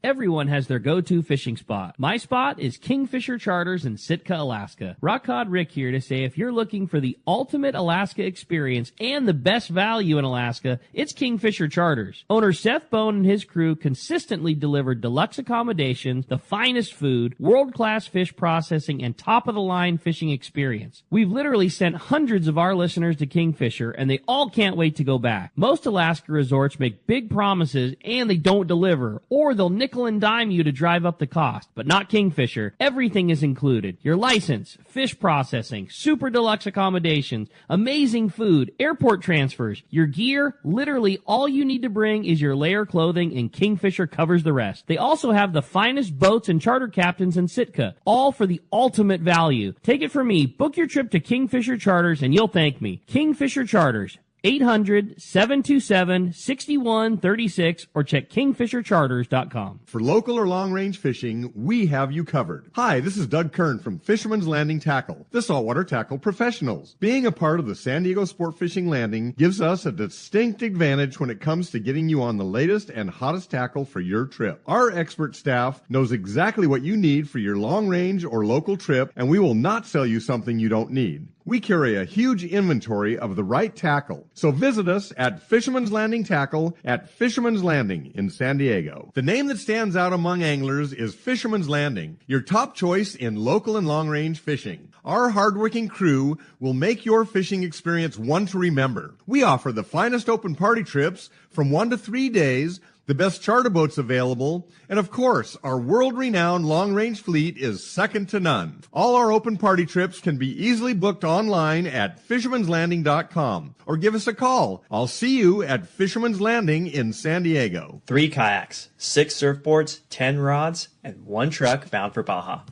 everyone has their go-to fishing spot. My spot is Kingfisher Charters in Sitka, Alaska. Rock Cod Rick here to say if you're looking for the ultimate Alaska experience and the best value in Alaska, it's Kingfisher Charters. Owner Seth Bone and his crew consistently deliver deluxe accommodations, the finest food, world-class fish processing, and top-of-the-line fishing experience. We've literally sent hundreds of our listeners to Kingfisher, and they all can't wait to go back. Most Alaska resorts make big promises, and they don't deliver, or they'll nickel and dime you to drive up the cost. But not Kingfisher. Everything is included. Your license, fish processing, super deluxe accommodations, amazing food, airport transfers, your gear. Literally all you need to bring is your layer clothing, and Kingfisher covers the rest. They also have the finest boats and charter captains in Sitka, all for the ultimate value. Take it from me. Book your trip to Kingfisher Charters and you'll thank me. Kingfisher Charters. 800-727-6136 or check kingfishercharters.com. For local or long-range fishing, we have you covered. Hi, this is Doug Kern from Fisherman's Landing Tackle, the saltwater tackle professionals. Being a part of the San Diego Sport Fishing Landing gives us a distinct advantage when it comes to getting you on the latest and hottest tackle for your trip. Our expert staff knows exactly what you need for your long-range or local trip, and we will not sell you something you don't need. We carry a huge inventory of the right tackle. So visit us at Fisherman's Landing Tackle at Fisherman's Landing in San Diego. The name that stands out among anglers is Fisherman's Landing, your top choice in local and long-range fishing. Our hardworking crew will make your fishing experience one to remember. We offer the finest open party trips from 1 to 3 days, the best charter boats available, and of course, our world-renowned long-range fleet is second to none. All our open party trips can be easily booked online at fishermanslanding.com or give us a call. I'll see you at Fisherman's Landing in San Diego. 3 kayaks, 6 surfboards, 10 rods, and 1 truck bound for Baja.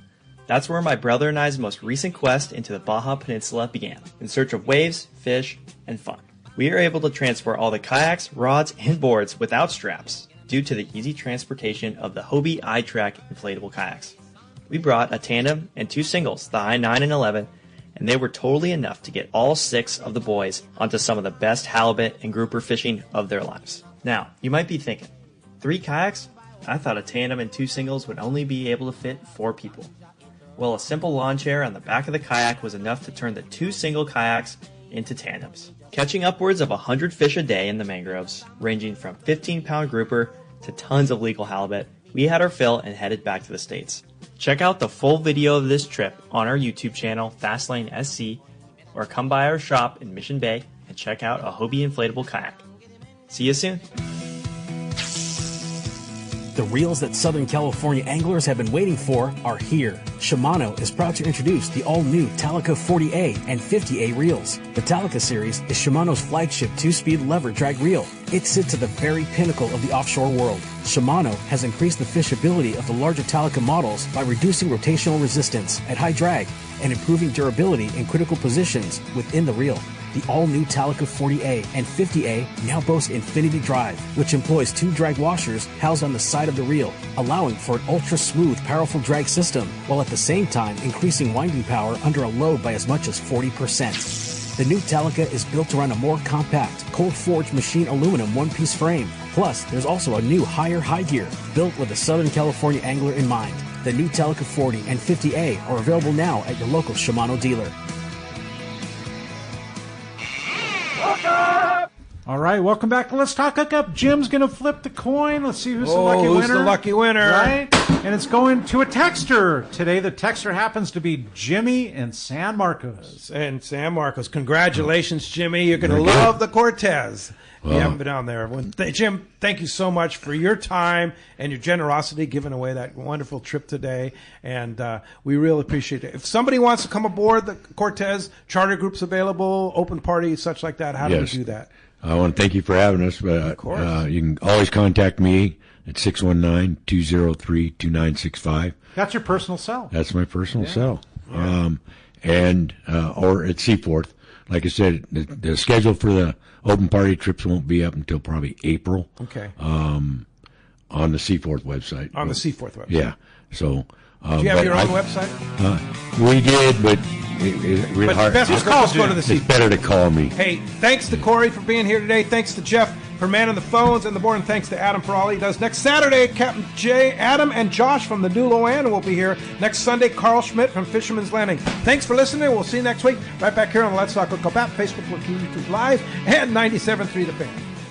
That's where my brother and I's most recent quest into the Baja Peninsula began, in search of waves, fish, and fun. We are able to transport all the kayaks, rods, and boards without straps due to the easy transportation of the Hobie iTrack inflatable kayaks. We brought a tandem and 2 singles, the I-9 and 11, and they were totally enough to get all 6 of the boys onto some of the best halibut and grouper fishing of their lives. Now, you might be thinking, 3 kayaks? I thought a tandem and 2 singles would only be able to fit 4 people. Well, a simple lawn chair on the back of the kayak was enough to turn the 2 single kayaks into tandems. Catching upwards of 100 fish a day in the mangroves, ranging from 15-pound grouper to tons of legal halibut, we had our fill and headed back to the States. Check out the full video of this trip on our YouTube channel, Fastlane SC, or come by our shop in Mission Bay and check out a Hobie inflatable kayak. See you soon! The reels that Southern California anglers have been waiting for are here. Shimano is proud to introduce the all-new Talica 40A and 50A reels. The Talica series is Shimano's flagship 2-speed lever drag reel. It sits at the very pinnacle of the offshore world. Shimano has increased the fishability of the larger Talica models by reducing rotational resistance at high drag and improving durability in critical positions within the reel. The all-new Talica 40A and 50A now boast Infinity Drive, which employs 2 drag washers housed on the side of the reel, allowing for an ultra-smooth, powerful drag system, while at the same time increasing winding power under a load by as much as 40%. The new Talica is built around a more compact, cold-forged machine aluminum one-piece frame. Plus, there's also a new higher high gear, built with a Southern California angler in mind. The new Talica 40 and 50A are available now at your local Shimano dealer. All right, welcome back to Let's Talk Hookup. Jim's going to flip the coin. Let's see who's the lucky winner. Who's the lucky winner? Right? And it's going to a texter. Today, the texter happens to be Jimmy in San Marcos. And San Marcos. Congratulations, Jimmy. You're going to love the Cortez. You haven't been down there. Jim, thank you so much for your time and your generosity giving away that wonderful trip today. And we really appreciate it. If somebody wants to come aboard the Cortez, charter groups available, open party, such like that, how do we do that? I want to thank you for having us. Of course. You can always contact me at 619-203-2965. That's your personal cell. That's my personal cell. Yeah. Or at Seaforth. Like I said, the schedule for the open party trips won't be up until probably April. Okay. On the Seaforth website. On the Seaforth website. Yeah. So. Do you have your own website? We did, but it's hard. Just go to the It's better to call me. Hey, thanks to Corey for being here today. Thanks to Jeff for Man on the Phones and the Board, and thanks to Adam for all he does. Next Saturday, Captain Jay, Adam, and Josh from the New Loan will be here. Next Sunday, Carl Schmidt from Fisherman's Landing. Thanks for listening. We'll see you next week right back here on the Let's Talk Hookup app, Facebook, YouTube Live, and 97.3 The Fan.